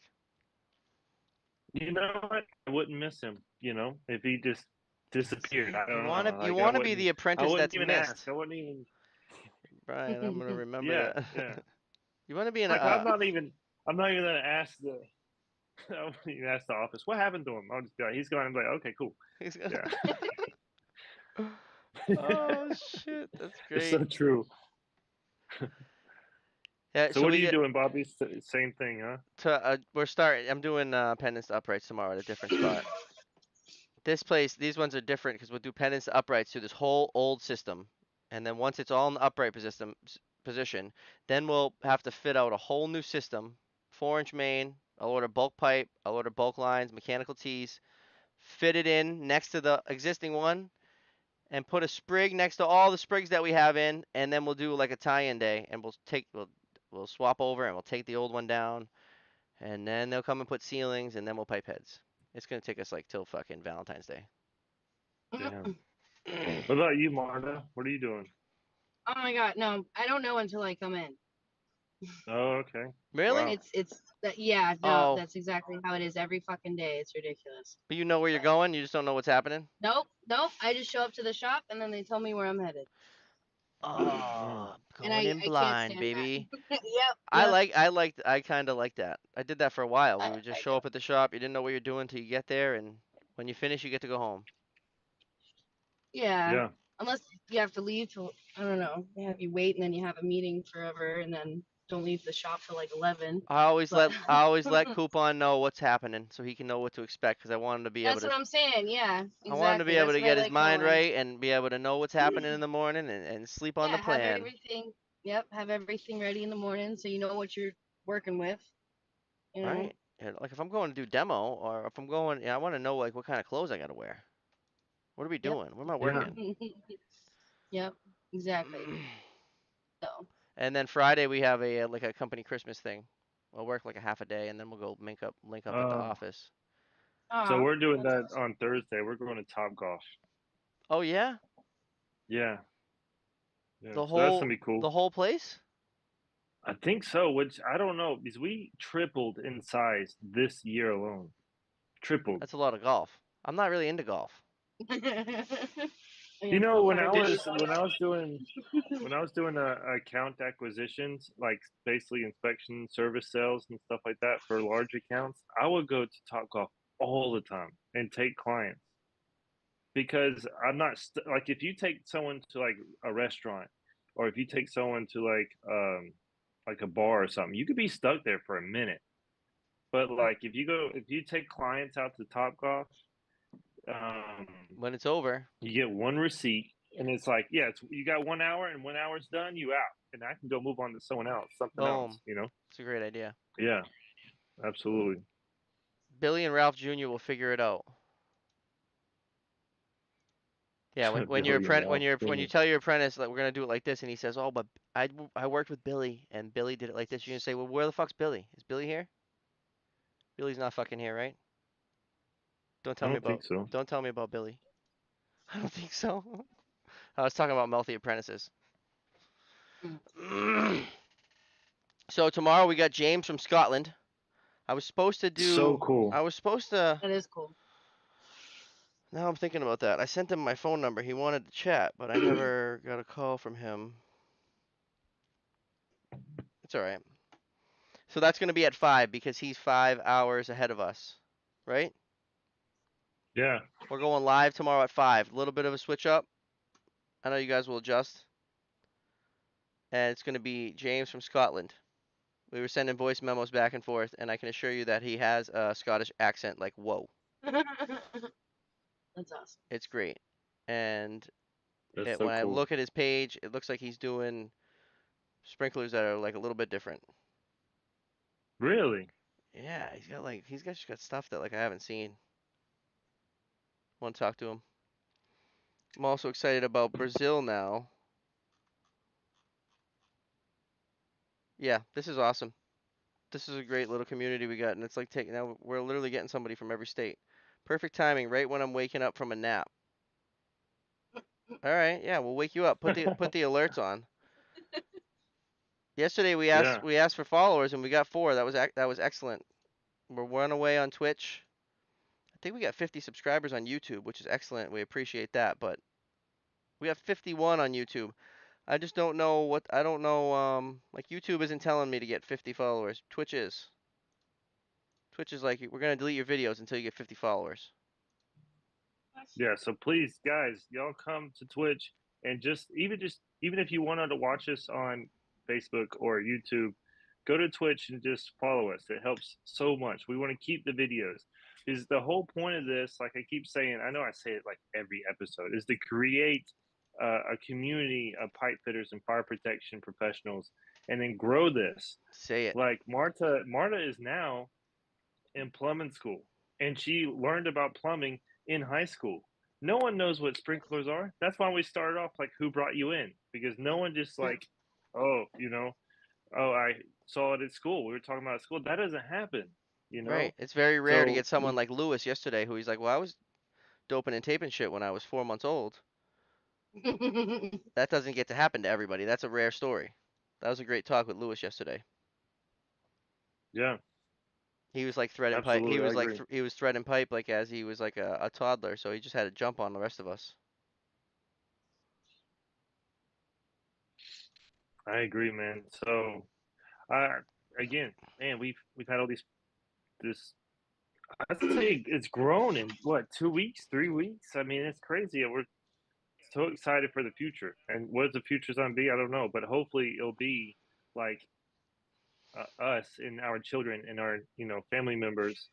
You know what? I wouldn't miss him. If he just disappeared. I You don't wanna know. you Like I wanna be wouldn't. the I apprentice wouldn't that's even ask. missed, I wouldn't even. Brian. I'm gonna remember Yeah, that. yeah. You wanna be in Like a. I'm not even gonna ask the. I wouldn't even ask the office what happened to him. I'll just be like, he's gone. I'm like, okay, cool. He's gonna. Yeah. Oh shit, that's It's great. so true. Yeah, So so what are we you get doing, Bobby? Same thing, huh? we're starting. I'm doing pendants to uprights tomorrow at a different spot. This place, these ones are different because we'll do pendants to uprights through this whole old system, and then once it's all in the upright position, then we'll have to fit out a whole new system, 4-inch main. I'll order bulk pipe. I'll order bulk lines, mechanical tees, fit it in next to the existing one, and put a sprig next to all the sprigs that we have in, and then we'll do like a tie-in day, and we'll swap over and we'll take the old one down, and then they'll come and put ceilings, and then we'll pipe heads. It's gonna take us like till fucking Valentine's Day. Damn. What about you, Marta? What are you doing? Oh my god, no, I don't know until I come in. Oh, okay. Really? Wow. It's that yeah, no, Oh, that's exactly how it is every fucking day. It's ridiculous. but you know where you're going, you just don't know what's happening? Nope. I just show up to the shop and then they tell me where I'm headed. Mm. Oh, And going in I can't blind, stand baby. that. Yep. I kind of like that. I did that for a while. I, We would just I show up at the shop. You didn't know what you're doing till you get there, and when you finish, you get to go home. Yeah. Yeah. Unless you have to leave till I don't know. They have you wait and then you have a meeting forever and then don't leave the shop till like 11. But I always let Coupon know what's happening so he can know what to expect because that's what I'm saying. Yeah, I want him to exactly. be able That's to what I get his like mind knowing. right and be able to know what's happening in the morning and sleep on the Yeah, have plan. everything. Yep, have everything ready in the morning so you know what you're working with. You know. Right? And like if I'm going to do demo or if I'm going, I want to know like what kind of clothes I got to wear. What are we Yep. doing? Where am I Yeah. working? Yep. Exactly. So. And then Friday we have a like a company Christmas thing. We'll work like a half a day and then we'll go link up at the Uh, office. so Ah, we're doing that's that awesome. on Thursday. We're going to Top Golf. Oh yeah? Yeah. Yeah. The So that's gonna whole be cool. the whole place? I think so, which I don't know because we tripled in size this year alone. Tripled. That's a lot of golf. I'm not really into golf. You Yeah, know, so when far I Billy's was when I was doing when I was doing account acquisitions, like basically inspection service sales and stuff like that for large accounts, I would go to Topgolf all the time and take clients because I'm not like if you take someone to like a restaurant or if you take someone to like a bar or something, you could be stuck there for a minute. But like if you take clients out to Topgolf, um, When it's over, you get one receipt, and it's like, yeah, it's you got 1 hour, and 1 hour's done, you out, and I can go move on to someone else, something else, boom. you know? It's a great idea. Yeah, absolutely. Billy and Ralph Jr. will figure it out. Yeah, when Billy and Ralph when you Jr. tell your apprentice that we're gonna do it like this, and he says, "Oh, but I worked with Billy, and Billy did it like this," you're gonna say, "Well, where the fuck's Billy? Is Billy here? Billy's not fucking here, right? Don't I tell me don't think about so. don't tell me about Billy. I don't think so. I was talking about Melty apprentices. So tomorrow we got James from Scotland. I was supposed to So do. cool. I was supposed to. That is cool. Now I'm thinking about that. I sent him my phone number. He wanted to chat, but I never got a call from him. It's all right. So that's going to be at 5 because he's 5 hours ahead of us, right? Yeah, We're going live tomorrow at 5. A little bit of a switch up. I know you guys will adjust. And it's going to be James from Scotland. We were sending voice memos back and forth, and I can assure you that he has a Scottish accent like, whoa. That's awesome. It's great. And that's so when I cool. look at his page, it looks like he's doing sprinklers that are like a little bit different. Really? Yeah, he's got just got stuff that like I haven't seen. Want to talk to him. I'm also excited about Brazil now. Yeah, this is awesome. This is a great little community we got, and it's like taking now we're literally getting somebody from every state. Perfect timing, right when I'm waking up from a nap. All right, yeah, we'll wake you up. Put the alerts on. Yesterday Yeah. we asked for followers and we got 4. That was excellent. We're 1 away on Twitch. I think we got 50 subscribers on YouTube, which is excellent. We appreciate that, but we have 51 on YouTube. I just don't know what I don't know. Like YouTube isn't telling me to get 50 followers. Twitch is. Twitch is like we're gonna delete your videos until you get 50 followers. Yeah, so please, guys, y'all come to Twitch and just even if you wanted to watch us on Facebook or YouTube, go to Twitch and just follow us. It helps so much. We want to keep the videos. Because the whole point of this, like I keep saying, I know I say it like every episode, is to create a community of pipe fitters and fire protection professionals, and then grow this. Say it. Like Marta is now in plumbing school, and she learned about plumbing in high school. No one knows what sprinklers are. That's why we started off like, who brought you in? Because no one just like, oh, oh, I saw it at school. We were talking about at school. That doesn't happen, you Right. know? It's very rare to So get someone like Lewis yesterday who he's like, well, I was doping and taping shit when I was 4 months old. That doesn't get to happen to everybody. That's a rare story. That was a great talk with Lewis yesterday. yeah, He was like threading pipe. He absolutely. I was like agree. he was threading pipe like as he was like a toddler. So he just had to jump on the rest of us. I agree, man. So I again, man, we've had all this. I'd say it's grown in what, 2 weeks, 3 weeks. I mean, it's crazy. We're so excited for the future. And what the future's gonna be, I don't know. But hopefully, it'll be like us and our children and our family members,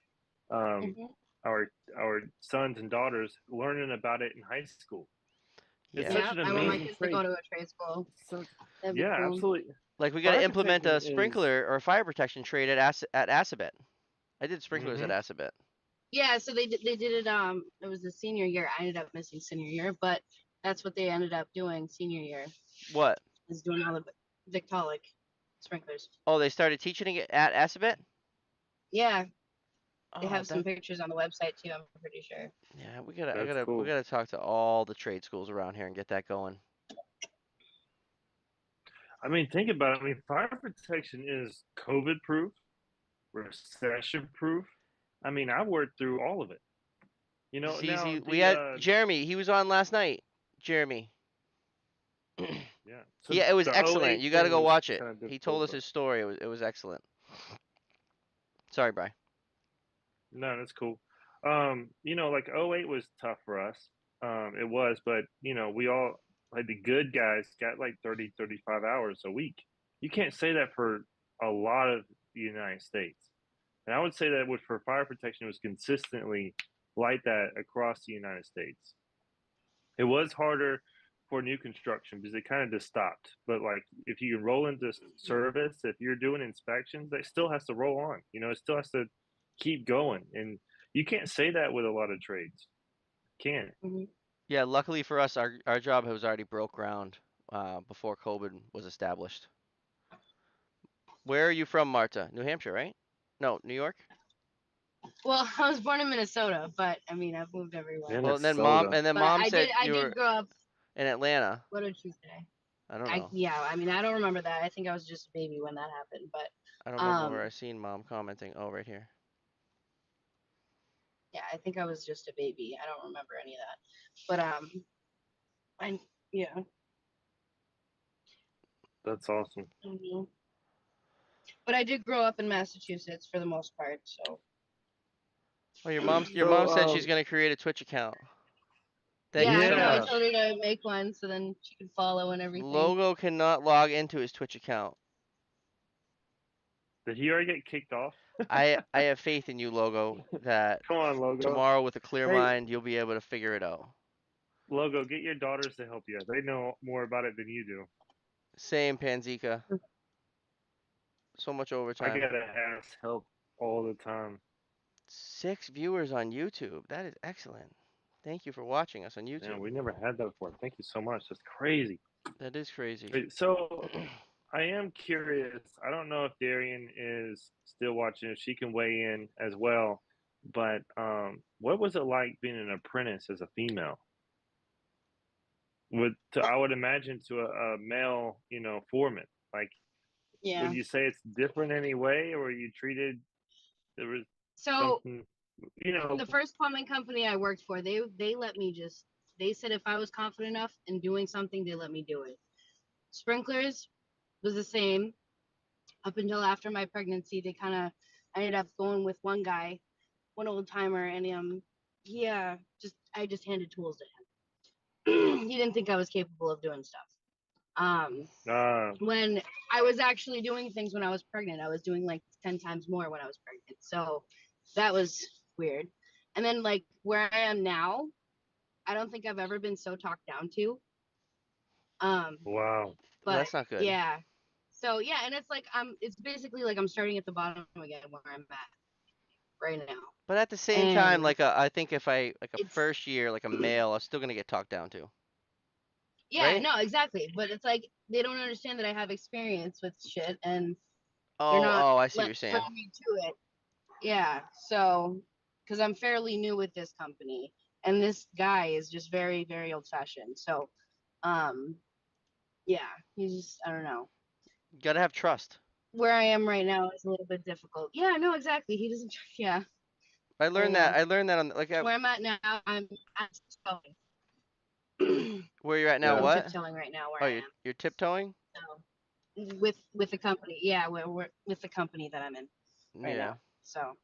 um, Mhm. our sons and daughters learning about it in high school. It's Yeah. such Yeah, an I want my amazing kids to go trade. to a trade school. So That'd be yeah, cool. absolutely. Like we got to Fire implement protection a is. sprinkler or a fire protection trade at Assabet. I did sprinklers at Hmm. Assabet. Yeah, so they did it. It was the senior year. I ended up missing senior year, but that's what they ended up doing senior year What? is doing all the Victolic sprinklers. Oh, they started teaching it at Assabet? Yeah, they Oh, have some that pictures on the website too. I'm pretty sure. yeah, That's we cool. gotta talk to all the trade schools around here and get that going. I mean, think about it. I mean, fire protection is COVID proof, recession proof. I mean, I worked through all of it. It's Now easy. We had the Jeremy. He was on last night. Jeremy. yeah. So Yeah, it was the excellent. '08 You got to thing go was watch it. kind of He told difficult, us but his story. It was excellent. Sorry, Bry. no, that's cool. Like '08 was tough for us. It was, but we all like the good guys got like 30, 35 hours a week. You can't say that for a lot of the United States. And I would say that for fire protection it was consistently like that across the United States. It was harder for new construction because it kind of just stopped. But like if you roll into service, if you're doing inspections, that still has to roll on. It still has to keep going. And you can't say that with a lot of trades. Can't. Mhm. Yeah, luckily for us, our job was already broke ground before COVID was established. Where are you from, Marta? New Hampshire, right? No, New York? Well, I was born in Minnesota, but I mean, I've moved everywhere. Well, and then mom Minnesota. and then But mom I said did, I you did were grow up. in Atlanta. What did she say? I don't know. Yeah, I mean, I don't remember that. I think I was just a baby when that happened. But I don't remember where um, I seen mom commenting. Oh, right here. yeah, I think I was just a baby. I don't remember any of that. But I yeah. That's awesome. Mhm. But I did grow up in Massachusetts for the most part. So Oh, your mom So said she's gonna create a Twitch account. Thank yeah, you I so know. I yeah, told much. her to make one so then she could follow and everything. Logo cannot log into his Twitch account. did he already get kicked off? I have faith in you, Logo, that Come on, logo. tomorrow with a clear Hey, mind you'll be able to figure it out. logo, get your daughters to help you. They know more about it than you do. Same, Panzika. So much I overtime. gotta ask help all the time. 6 viewers on YouTube. That is excellent. Thank you for watching us on Man, YouTube. we never had that before. Thank you so much. That's crazy. That is crazy. Wait, so I am curious. I don't know if Darian is still watching, if she can weigh in as well. But what was it like being an apprentice as a female? I would imagine to a male, foreman. Like, would Yeah. you say it's different any way, or you treated there was So something, the first plumbing company I worked for, they let me just. They said if I was confident enough in doing something, they let me do it. Sprinklers was the same up until after my pregnancy. They kind of I ended up going with one guy, one old timer, and yeah, just I just handed tools to him. He didn't think I was capable of doing stuff. Um, when I was actually doing things when I was pregnant, I was doing like 10 times more when I was pregnant. So that was weird. And then like where I am now, I don't think I've ever been so talked down to. Um, wow. Well, but that's not good. yeah. So yeah, and it's like it's basically like I'm starting at the bottom again where I'm at right now. But at the same time, And I think if I like a it's first year, like a male, I'm still gonna get talked down to, yeah, right? no, exactly. But it's like they don't understand that I have experience with shit and they're Oh, not oh, I see what let you're saying. putting me to it. Yeah. So because I'm fairly new with this company and this guy is just very, very old fashioned. So um yeah, he's just I don't know. You gotta have trust. Where I am right now is a little bit difficult. Yeah, no, exactly. He doesn't yeah, I I don't learned that. know. I learned that on Where I'm at now, I'm tiptoeing. where you're at now. I'm Yeah. What? tiptoeing right now where Oh, I you're tiptoeing? am. So with the company, yeah, we're with the company that I'm in right Yeah. now. So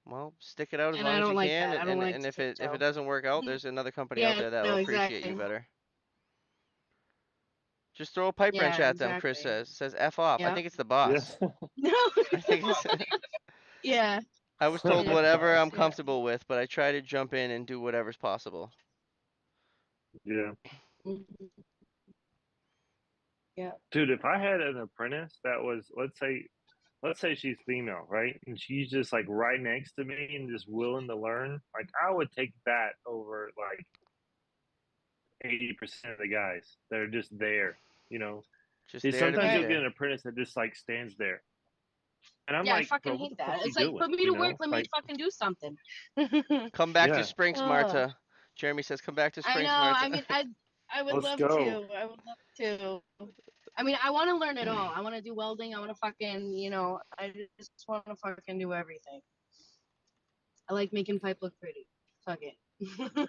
Well, stick it out as and long I as don't you like can, that. I don't like and to if it tiptoe. doesn't work out, there's another company out Yeah, there that will no, appreciate you exactly. better. Just throw a pipe wrench Yeah, at them. Chris exactly. says F off. I Yeah. think it's the Yeah. boss. No. I think it's. Yeah. I was It told is the whatever boss. I'm Yeah. comfortable with, but I try to jump in and do whatever's possible. Yeah. Mhm. Yeah. Dude, if I had an apprentice that was, let's say she's female, right? And she's just like right next to me and just willing to learn, like I would take that over like 80% of the guys that are just there, you know. Just See, there to sometimes be Right. you'll get there. an apprentice that just like stands there. And I'm Yeah, I like, fucking bro, what the hate fuck that. you It's like doing? put me You to work. know? Let me Like, fucking do something. Come back to yeah, Sprinks, Oh, Marta. Jeremy says, come back to I know. Sprinks, I Marta. mean, I would let's love go. to. I would love to. I mean, I want to learn it all. I want to do welding. I want to fucking, I just want to fucking do everything. I like making pipe look pretty. Fuck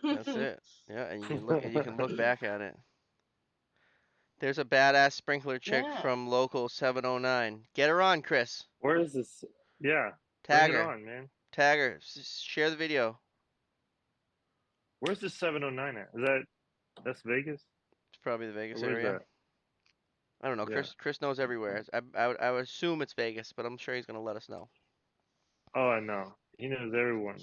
That's it. it. Yeah, and you can look back at it. There's a badass sprinkler chick Yeah. from local 709. Get her on, Chris. Where is this? Yeah, bring Tag it her. on, man. Tag her. Share the video. Where's the 709 at? That's Vegas? It's probably the Or Vegas where's area. that? I don't know. Yeah. Chris knows everywhere. I would assume it's Vegas, but I'm sure he's gonna let us know. Oh, I know. He knows everyone.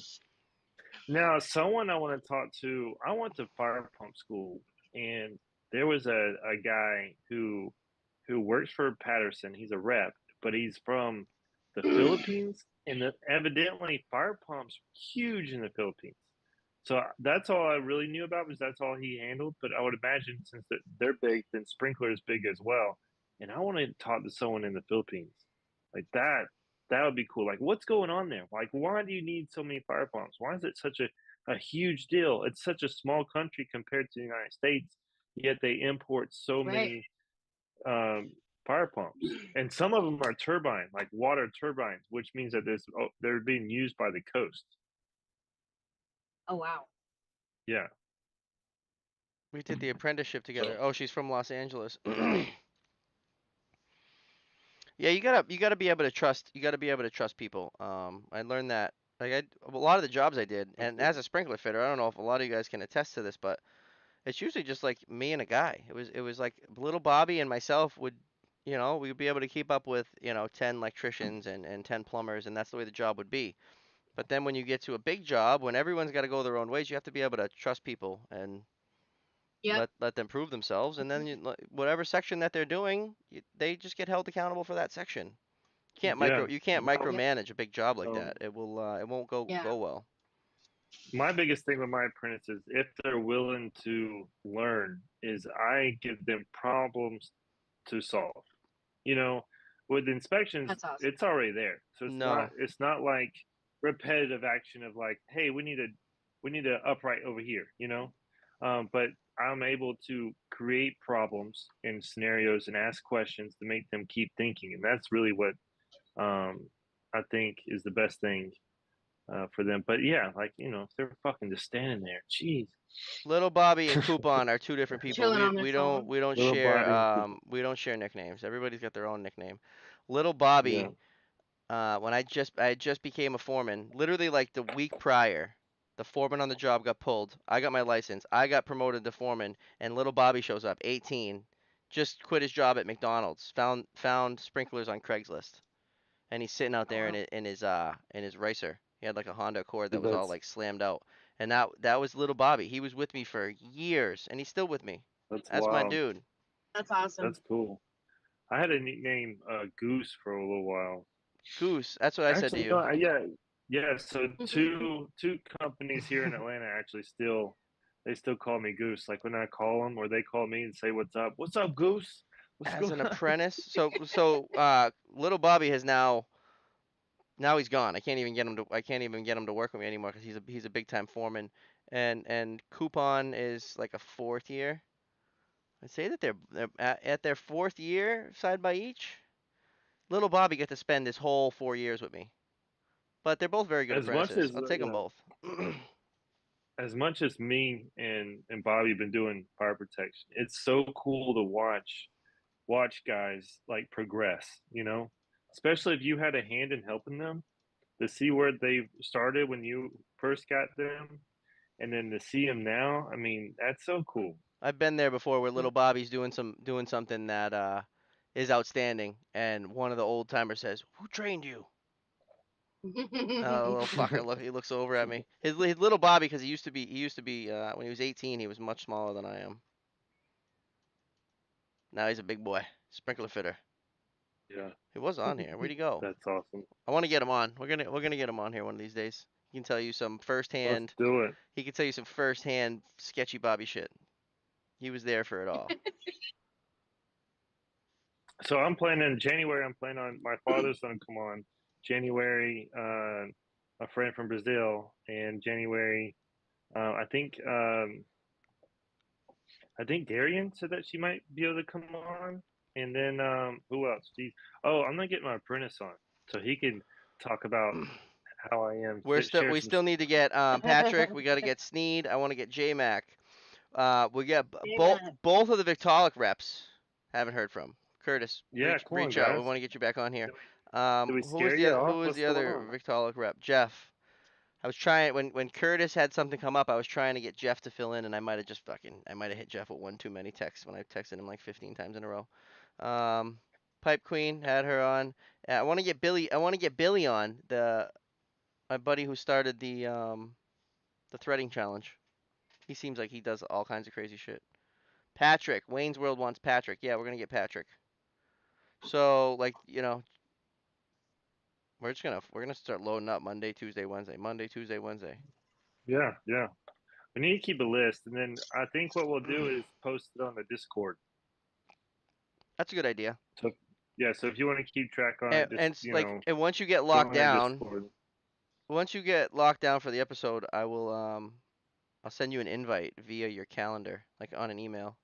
Now, someone I want to talk to, I went to fire pump school, and there was a guy who works for Patterson. He's a rep, but he's from the Philippines, and evidently fire pumps huge in the Philippines. So that's all I really knew about was that's all he handled. But I would imagine since they're big, then sprinkler is big as well. And I want to talk to someone in the Philippines like that. That would be cool. Like, what's going on there? Like, why do you need so many fire pumps? Why is it such a huge deal? It's such a small country compared to the United States, yet they import so Right. many um, fire pumps, and some of them are turbine, like water turbines, which means that they're being used by the coast. Oh, wow. Yeah. We did the apprenticeship together. So Oh, she's from Los Angeles. Yeah, you gotta be able to trust. You gotta be able to trust people. I learned that. Like a lot of the jobs I did, and as a sprinkler fitter, I don't know if a lot of you guys can attest to this, but it's usually just like me and a guy. It was like little Bobby and myself would, we'd be able to keep up with 10 electricians and 10 plumbers, and that's the way the job would be. But then when you get to a big job, when everyone's got to go their own ways, you have to be able to trust people and Yep. let them prove themselves, and then whatever section that they're doing, they just get held accountable for that section. yeah, You can't Yep. micromanage a big job like so that. It won't Yeah. go well. my biggest thing with my apprentices, if they're willing to learn, is I give them problems to solve. You know, with inspections, That's awesome. it's already there, so No, it's not like repetitive action of like, hey, we need a upright over here. But I'm able to create problems and scenarios and ask questions to make them keep thinking, and that's really what I think is the best thing for them. But yeah, like if they're fucking just standing there, jeez. Little Bobby and Coupon are two different people. Chilling on their phone. Little body and cool. We don't share nicknames. Everybody's got their own nickname. Little Yeah, Bobby, when I just became a foreman, literally like the week prior, the foreman on the job got pulled. I got my license. I got promoted to foreman, and little Bobby shows up, 18, just quit his job at McDonald's. Found sprinklers on Craigslist, and he's sitting out Oh, there wow. in his racer. He had like a Honda Accord that was all that's like slammed out, and that was little Bobby. He was with me for years, and he's still with me. that's That's my wild. dude. That's awesome. That's cool. I had a nickname Goose for a little while. Goose. That's what I said to Actually, you. no, yeah. So two companies here in Atlanta actually still call me Goose. Like when I call them or they call me and say, "What's up? What's up, Goose? What's As going an on?" apprentice. Little Bobby has now he's gone. I can't even get him to work with me anymore because he's a big time foreman. And Coupon is like a fourth year. I'd say that they're at their fourth year side by each. Little Bobby get to spend his whole 4 years with me. But they're both very good As much apprentices. as I'll take them both. as much as me and Bobby have been doing fire protection, it's so cool to watch guys like progress. Especially if you had a hand in helping them to see where they started when you first got them, and then to see them now. I mean, that's so cool. I've been there before where little Bobby's doing something that is outstanding, and one of the old timers says, "Who trained you?" Little fucker he looks over at me. His little Bobby, because he used to be when he was 18, he was much smaller than I am. Now he's a big boy, sprinkler fitter. Yeah, He was on here. Where'd he go? that's awesome. I want to get him on. We're gonna get him on here one of these days. He can tell you some Let's firsthand. do it. He can tell you some firsthand sketchy Bobby shit. He was there for it all. So I'm planning in January. I'm planning on my father's gonna come on January. A friend from Brazil, and January. I think Darian said that she might be able to come on. and then who else? Jeez. Oh, I'm gonna get my apprentice on so he can talk about how I am. Share We some. still need to get Patrick. We got to get Sneed. I want to get J Mac. We got Amen. both of the Victaulic reps. Haven't heard from Curtis. Yeah, come on, Reach out. We guys. want to get you back on here. Did we scare you Who off? was What's the going other on? Victaulic rep? Jeff. I was trying when Curtis had something come up. I was trying to get Jeff to fill in, and I might have hit Jeff with one too many texts when I texted him like 15 times in a row. Um, Pipe Queen had her on. I want to get Billy. I want to get Billy on my buddy who started the threading challenge. He seems like he does all kinds of crazy shit. Patrick, Wayne's World wants Patrick. Yeah, we're gonna get Patrick. So like we're gonna start loading up Monday, Tuesday, Wednesday, Monday, Tuesday, Wednesday. Yeah, yeah. We need to keep a list, and then I think what we'll do is post it on the Discord. That's a good idea. So yeah, so if you want to keep track on it, just And once you get locked join our down, Discord. for the episode, I'll send you an invite via your calendar, like on an email.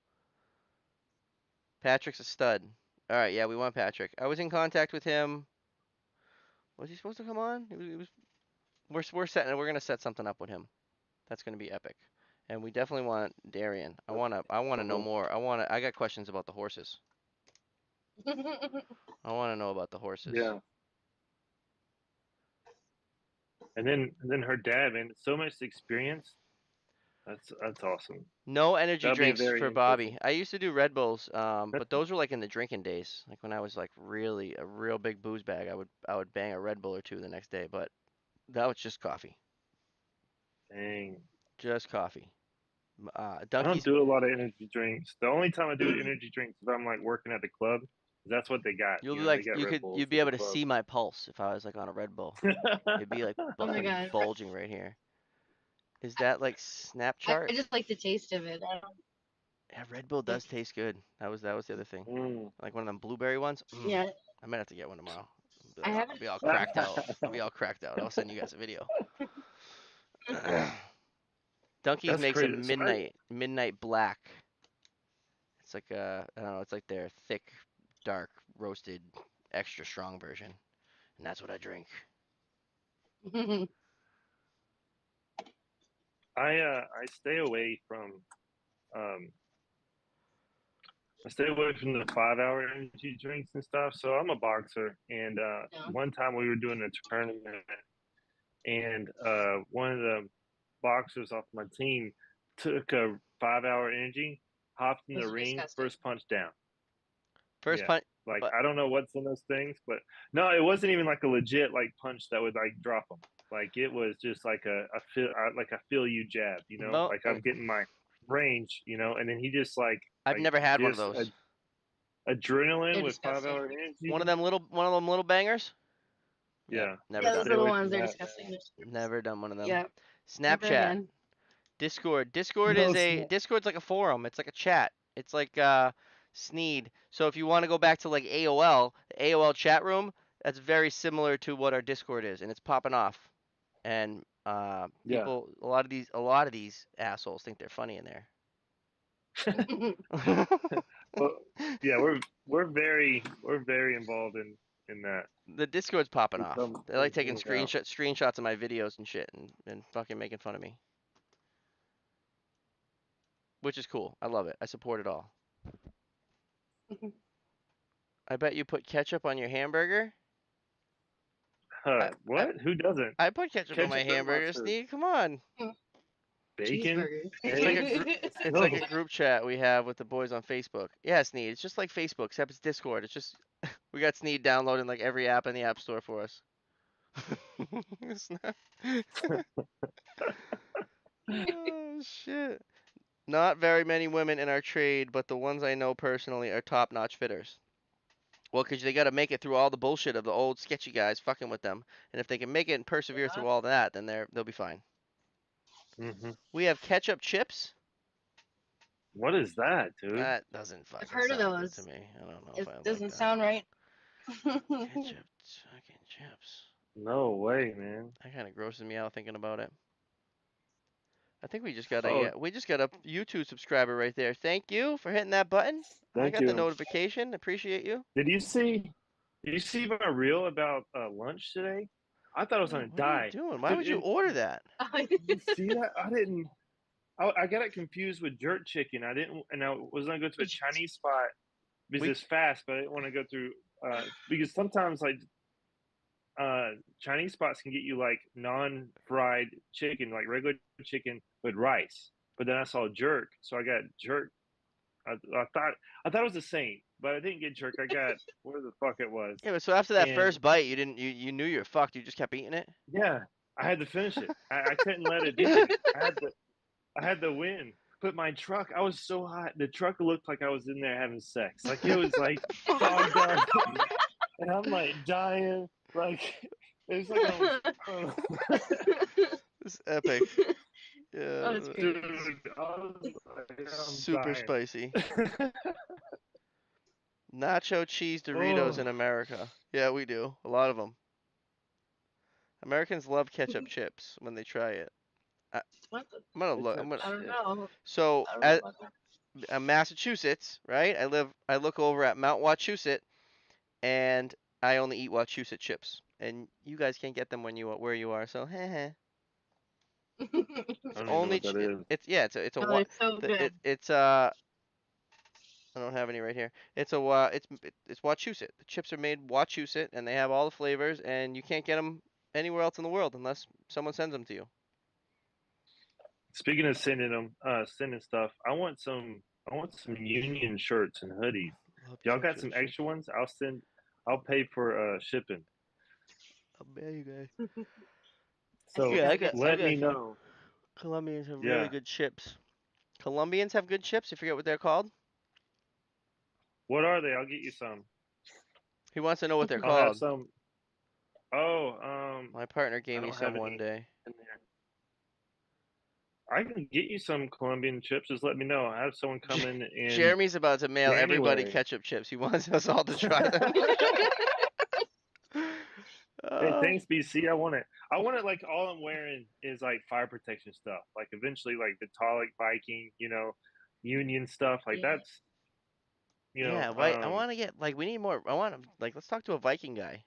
Patrick's a stud. All right, yeah, we want Patrick. I was in contact with him. Was he supposed to come on? We're gonna set something up with him. That's gonna be epic. And we definitely want Darian. I wanna know Uh-huh. more. I got questions about the horses. I wanna know about the horses. Yeah, and then her dad, man, so much experience. That's awesome. No energy That'll be drinks very for interesting. Bobby. I used to do Red Bulls, but those were like in the drinking days. Like when I was like really a real big booze bag, I would bang a Red Bull or two the next day. But that was just coffee, Dang. just coffee. I don't Donkeys, do a lot of energy drinks. The only time I do energy drinks is if I'm like working at the club. 'Cause that's what they got. you'll be They like got Red Bulls you'd be at the able to club. see my pulse if I was like on a Red Bull. It'd be like Oh my fucking god. bulging right here. Is that like Snapchart? I just like the taste of it. I Yeah, Red Bull don't, does taste good. That was the other thing. Mm. Like one of them blueberry ones. yeah, I might have to get one tomorrow. I I'll haven't. be all cracked out. I'll be all cracked out. I'll send you guys a video. Dunkies That's makes a crazy. So midnight black. It's like I don't know. It's like their thick, dark, roasted, extra strong version, and that's what I drink. I stay away from um I stay away from the 5 hour energy drinks and stuff. So I'm a boxer, and No. one time we were doing a tournament, and one of the boxers off my team took a 5 hour energy, hopped in the Those are ring, disgusting. first punch down. First Yeah. punch, Like but I don't know what's in those things, but no, it wasn't even like a legit like punch that would like drop them. Like it was just like a feel you jab, mo- like I'm getting my range, and then he just I've like never had one of just those. adrenaline They're with 5 hour disgusting. energy. One of them little bangers. Yep, Yeah, never Yeah, yeah. those done. Stay little away ones, from they're that, disgusting. Never done one of them. Yeah, never Snapchat, again. Discord. man. No, Discord's like a forum. It's like a chat. It's like Sneed. So if you want to go back to like AOL, the AOL chat room, that's very similar to what our Discord is, and it's popping off. And yeah. a lot of these assholes think they're funny in there. Well, yeah, we're very involved in that. The Discord's popping We off. come They like some taking things out. screenshots of my videos and shit, and fucking making fun of me, which is cool. I love it. I support it all. I bet you put ketchup on your hamburger. I, I, What? Who doesn't? I put ketchup on my Ketchup and hamburger, mustard, Sneak. Come on. bacon, Cheeseburger. It's like eggs. it's like No. a group chat we have with the boys on Facebook. Yeah, Sneed. It's just like Facebook, except it's Discord. It's just we got Sneed downloading like every app in the App Store for us. It's not. Oh shit. Not very many women in our trade, but the ones I know personally are top-notch fitters. Well, 'cause they got to make it through all the bullshit of the old sketchy guys fucking with them, and if they can make it and persevere Yeah. through all that, then they'll be fine. Hmm. We have ketchup chips. What is that, dude? That doesn't I've fucking heard of sound good to those. me. I don't know if It I like doesn't that. sound right. Ketchup fucking chips. No way, man. That kind of grosses me out thinking about it. I think we just got Oh, a YouTube subscriber right there. Thank you for hitting that button. I thank got the you. notification. Appreciate you. Did you see? Did you see my reel about lunch today? I thought I was gonna What are you die. doing? Why Did, would you order that? did you see that? I didn't. I got it confused with jerk chicken. I didn't, and I was gonna go to a Chinese spot because We it's fast, but I didn't want to go through because sometimes like Chinese spots can get you like non-fried chicken, like regular chicken with rice. But then I saw jerk, so I got jerk. I thought it was the same, but I didn't get jerk. I got where the fuck it was, Yeah, but so after that and first bite, you knew you were fucked. You just kept eating it. yeah, I had to finish it. I couldn't let it be. I had to win. But my truck, I was so hot. The truck looked like I was in there having sex. Like it was like fogged up, and I'm like dying. Like it's like I was. It's epic. Oh, that's Yeah, great. Dude, I was like, I'm super dying. spicy. Nacho cheese Doritos in Oh, America. Yeah, we do. A lot of them. Americans love ketchup chips when they try it. I, What the? I'm gonna look. ketchup I don't shit. know. So I don't know at about that. Massachusetts, right? I look over at Mount Wachusett, and I only eat Wachusett chips, and you guys can't get them where you are. So, heh heh. I It's don't even know only what that is. it's a Oh, what they're so good. it's I don't have any right here. It's Wachusett. The chips are made Wachusett, and they have all the flavors, and you can't get them anywhere else in the world unless someone sends them to you. Speaking of sending them, sending stuff, I want some. I want some Union shirts and hoodies. Love Y'all got Union some shirts. extra ones? I'll send. I'll pay for shipping. I'll bet you guys. I still So Yeah, gotta get I let some. me got. know. Colombians have really Yeah. good chips. Colombians have good chips. You forget what they're called. What are they? I'll get you some. He wants to know what they're I'll have called. some. Oh, My partner I gave me don't have some one any day. in there. I can get you some Colombian chips. Just let me know. I have someone coming in Jeremy's about to mail everybody January. ketchup chips. He wants us all to try them. Hey, uh, thanks, BC. I want it. I want it like all I'm wearing is like fire protection stuff. Like eventually, like Vitalik Viking, Union stuff. Like Yeah. that's, yeah, I want to get like we need more. I want to like let's talk to a Viking guy.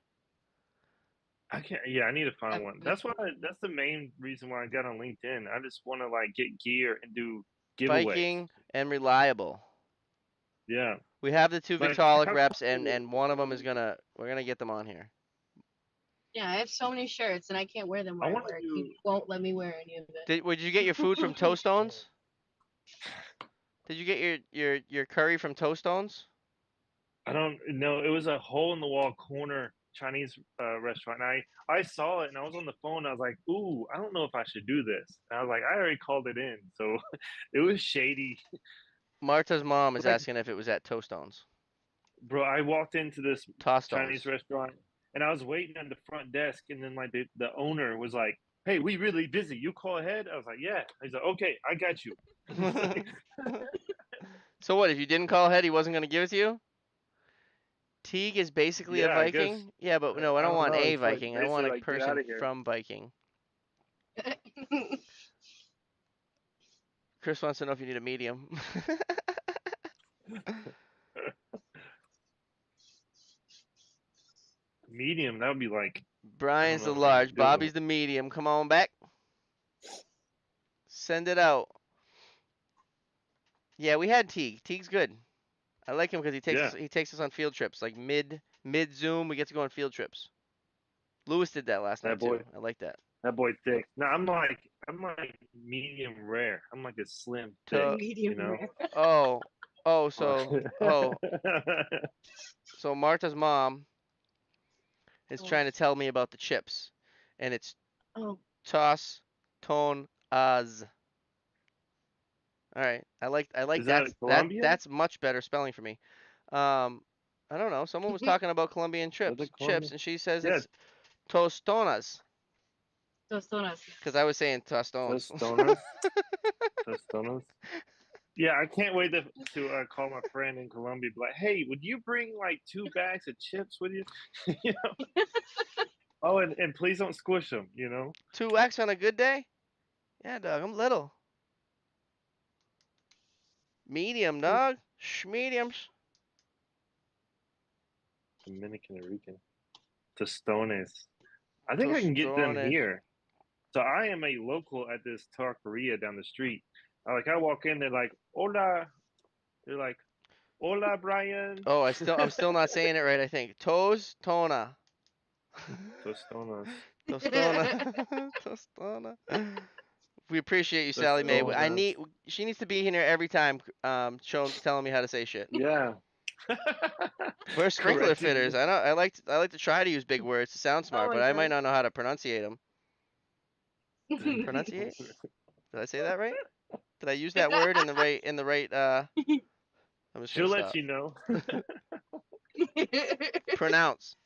I can't. Yeah, I need to find one. Like, That's why. That's the main reason why I got on LinkedIn. I just want to like get gear and do giveaways. Viking and reliable. Yeah, We have the two like Vitalik how reps, cool and one of them is we're gonna get them on here. yeah, I have so many shirts and I can't wear them I where I want to work. do. He won't let me wear any of Would you get your food from Toastones? Did you get your curry from Toastones? I don't know. It was a hole in the wall corner Chinese restaurant. And I saw it and I was on the phone. I was like, "Ooh, I don't know if I should do this." And I was like, "I already called it in, so it was shady." Marta's mom is Like, asking if it was at Toastones. bro, I walked into this Chinese Tostones. restaurant and I was waiting at the front desk, and then like the owner was like, "Hey, we really busy. You call ahead." I was like, "Yeah." He's like, "Okay, I got you." It's like, So what? If you didn't call ahead, he wasn't gonna give it to you? Teague is basically a yeah, I guess Viking. Yeah, but no, I I don't don't want know. a It's like Viking. I want basically a like get out person of here. from Viking. it. Chris wants to know if you need a medium. Medium, that would be like I don't Brian's know the if I can large. do Bobby's it. the medium. Come on back. Send it out. Yeah, we had Teague. Teague's good. I like him because Yeah, he takes us on field trips. Like mid Zoom, we get to go on field trips. Lewis did that last that night boy, too. I like that. that boy thick. No, I'm like medium rare. I'm like a slim thick, To Medium you know. rare. oh oh so Marta's mom is Oh, trying to tell me about the chips, and it's oh, toss ton az. All right, I like Is that Colombia? that's much better spelling for me. Um, I don't know. Someone was talking about Colombian Is that chips, Colombia? and she says Yeah, it's tostonas tostonas. because I was saying tostones. Tostones. Tostones. Yeah, I can't wait to call my friend in Colombia. Be like, hey, would you bring like 2 bags of chips with you? You know? Oh, and please don't squish them. You know. 2x on a good day? Yeah, dog. I'm little. Medium, dog. Mediums. Dominican and Rican. Tostones. I think I can get them Tostones. here. So I am a local at this taqueria down the street. I walk in, they're like, "Hola." They're like, "Hola, Brian." Oh, I'm still not saying it right, I think. Tona. Tostonas. Tostona. Tostona. We appreciate you, Sally Mae. Tostonas. She needs to be here every time, telling me how to say shit. Yeah. We're sprinkler Correcting fitters. you. I like to try to use big words to sound Oh smart, my but I might god. not know how to pronunciate them. Pronunciate? Did I say that right? Did I use that word in the right I'm just gonna She'll let stop. you know. Pronounce.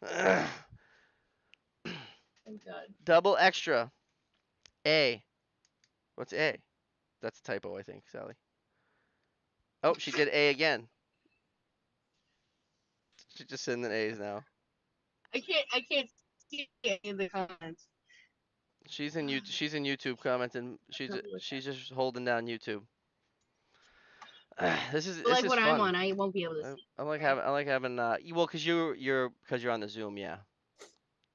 Oh god. Double extra. A. What's A? That's a typo, I think, Sally. Oh, she did A again. She's just sending A's now. I can't see any of the comments. She's in YouTube commenting. She's just holding down YouTube. But This like is when I'm fun. on, I won't be able to see. Right? I like having well, because you're on the Zoom, yeah.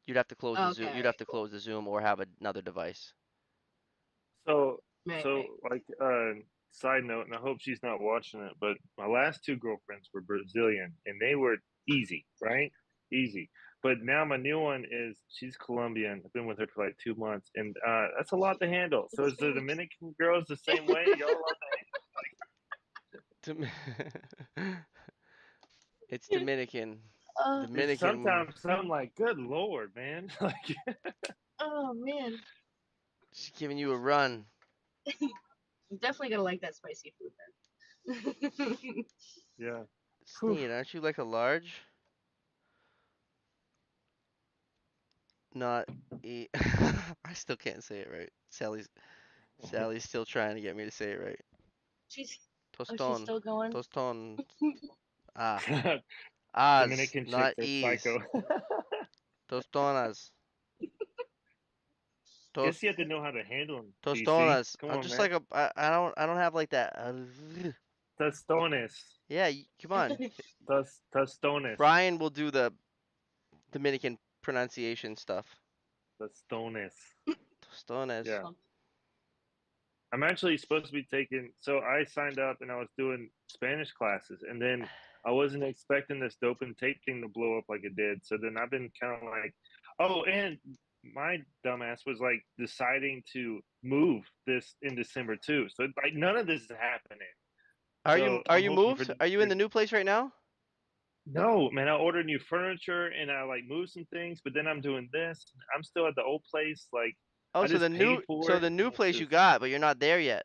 You'd have to close the Oh, Zoom. okay, You'd have alright, to cool. close the Zoom or have another device. So, Right, so right. like, side note, and I hope she's not watching it, but my last two girlfriends were Brazilian, and they were easy, right? Easy. But now my new one she's Colombian. I've been with her for like 2 months, and that's a lot to handle. So is the Dominican girls the same way? Y'all allowed Dom- It's Dominican. Oh, It's Dominican. sometimes I'm like, good lord, man. Like, oh man. She's giving you a run. I'm definitely gonna like that spicy food then. yeah. Whew. Sneed, aren't you like a large? Not e. I still can't say it right. Sally's still trying to get me to say it right. she's she's Toston. still going. Toston. Ah. As, Dominican not chicks are ease. psycho. Tostonas. Guess Tost you have to know how to handle them, DC. Tostonas. Come I'm on, just man. like I don't have like that. Tostones. Yeah, come on. Tostones. Brian will do the Dominican pronunciation stuff. Tostones. Tostones. Yeah. Um, I'm actually supposed to be taking, so I signed up and I was doing Spanish classes, and then I wasn't expecting this dope and tape thing to blow up like it did. So then I've been kind of like, oh, and my dumbass was like deciding to move this in December too. So like none of this is happening. So Are I'm you hoping for moved? Are you in the new place right now? no, man. I ordered new furniture and I like moved some things, but then I'm doing this. I'm still at the old place. Like Oh, I just paid for so it, the and new it's place you just got, but you're not there yet.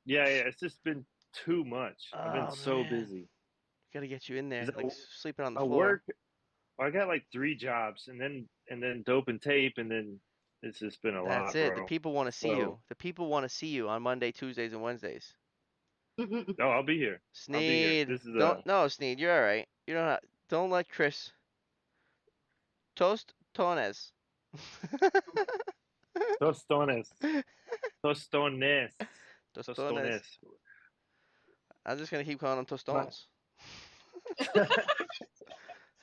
yeah, yeah. It's just been too much. I've been Oh so man, busy gotta get you in there, because like sleeping on the I floor. work. I got like 3 jobs, and then dope and tape, and then it's just been a That's lot, it. The bro. people want to see So you. The people want to see you on Monday, Tuesdays, and Wednesdays. no, I'll be here. I'll be here. Sneed, This is don't a no Sneed, you're all right. You don't let Chris toast tones. tostones, tostones, Tostones. tostones. I'm just gonna keep calling them My, tostones.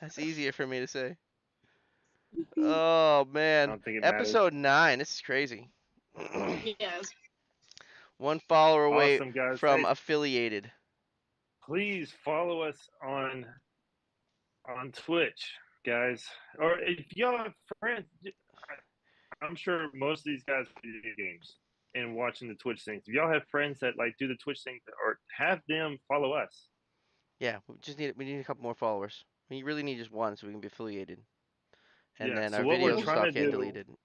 That's easier for me to say. Oh I man, don't think it matters. episode 9. This is crazy. yes. One follower away Awesome, guys. from Hey, affiliated. please follow us on Twitch, guys. Or if y'all have friends, I'm sure most of these guys play video games and watching the Twitch things. If y'all have friends that like do the Twitch thing, or have them follow us. Yeah, we need a couple more followers. We really need just one so we can be affiliated. And Yeah. then So our what we're videos will trying stop to getting do,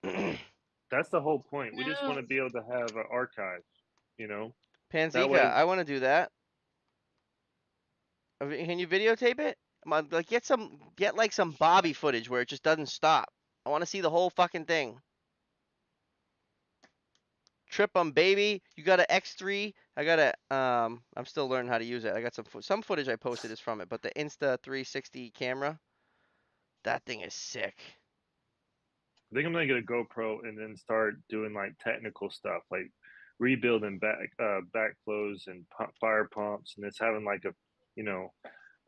deleted. that's the whole point. We just No. want to be able to have an archive, you know? That Panzika, way, I want to do that. Can you videotape it? Like get like some Bobby footage where it just doesn't stop. I want to see the whole fucking thing. Trip 'em, baby. You got an X3. I got a I'm still learning how to use it. I got some footage I posted is from it, but the Insta 360 camera, that thing is sick. I think I'm gonna get a GoPro and then start doing like technical stuff, like rebuilding backflows and fire pumps, and it's having like a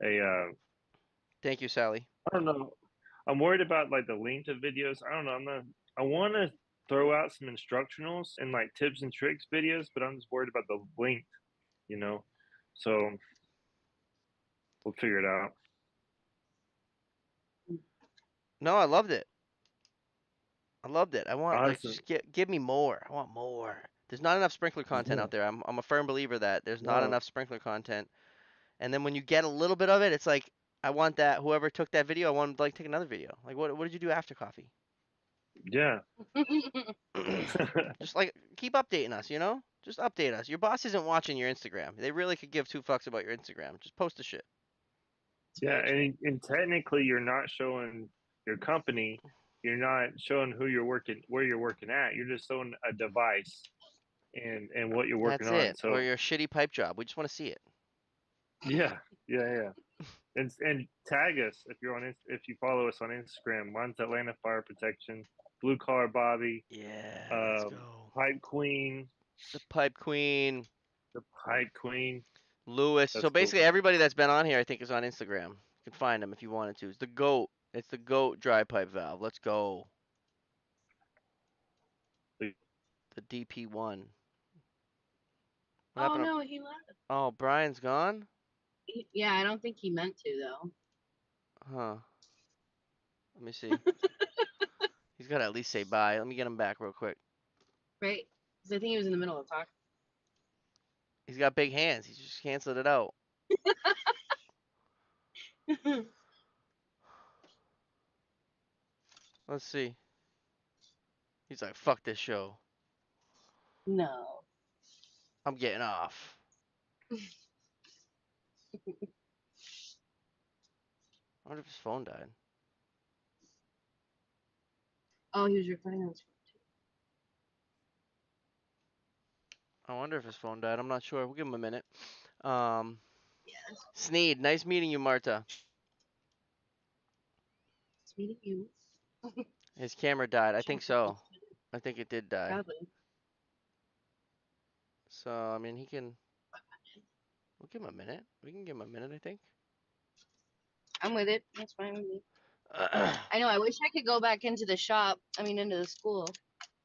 a Thank you, Sally. I don't know. I'm worried about like the length of videos. I don't know. I want to throw out some instructionals and like tips and tricks videos, but I'm just worried about the length. You know, so we'll figure it out. No, I loved it. I loved it. I want like Awesome. just give me more. I want more. There's not enough sprinkler content Yeah. out there. I'm a firm believer that there's not No. enough sprinkler content. And then when you get a little bit of it, it's like I want that. Whoever took that video, I want to like take another video. Like what did you do after coffee? Yeah. Just like keep updating us, you know? Just update us. Your boss isn't watching your Instagram. They really could give two fucks about your Instagram. Just post the shit. Yeah, and technically you're not showing your company, you're not showing who you're working, where you're working at. You're just showing a device and what you're working That's on. it. Or So your shitty pipe job. We just want to see it. yeah, yeah. And tag us if you're on if you follow us on Instagram. Mine's Atlanta Fire Protection, Blue Collar Bobby, Yeah, let's um, go. Pipe Queen, The pipe queen, the Pipe Queen. Lewis. So That's cool. basically everybody that's been on here I think is on Instagram. You can find them if you wanted to. It's the goat. It's the goat dry pipe valve. Let's go. The DP1. What Oh happened to no, he left. Oh, Brian's gone? Yeah, I don't think he meant to though. Huh. Let me see. He's got to at least say bye. Let me get him back real quick. Right? Because I think he was in the middle of talking. He's got big hands. He just canceled it out. Let's see. He's like, fuck this show. No. I'm getting off. I wonder if his phone died. Oh, he was recording on his I wonder if his phone died. I'm not sure. We'll give him a minute. Um, Yes. Sneed, nice meeting you, Marta. It's meeting you. His camera died. I think so. I think it did die. Probably. So, I mean, he can. We'll give him a minute. We can give him a minute, I think. I'm with it. That's fine with me. I know. I wish I could go back into the shop. I mean, into the school,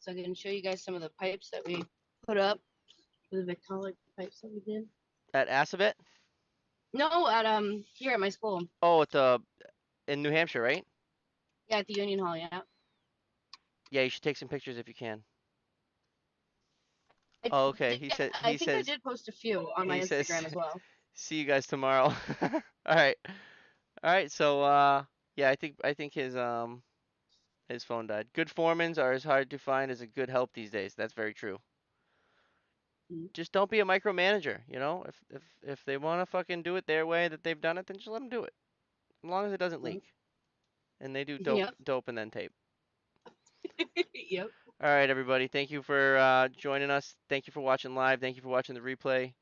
so I can show you guys some of the pipes that we put up. The Victolic pipes that we did. At Assabet? No, at here at my school. Oh, at the in New Hampshire, right? Yeah, at the Union Hall. Yeah. Yeah, you should take some pictures if you can. I, Oh, okay. He said I he think I says did post a few on my he says Instagram as well. see you guys tomorrow. All right. All right. So yeah, I think his phone died. Good foremans are as hard to find as a good help these days. That's very true. Mhm. Just don't be a micromanager, you know? If they want to fucking do it their way that they've done it, then just let them do it. As long as it doesn't leak. And they do Yep. dope and then tape. Yep. All right, everybody. Thank you for joining us. Thank you for watching live. Thank you for watching the replay.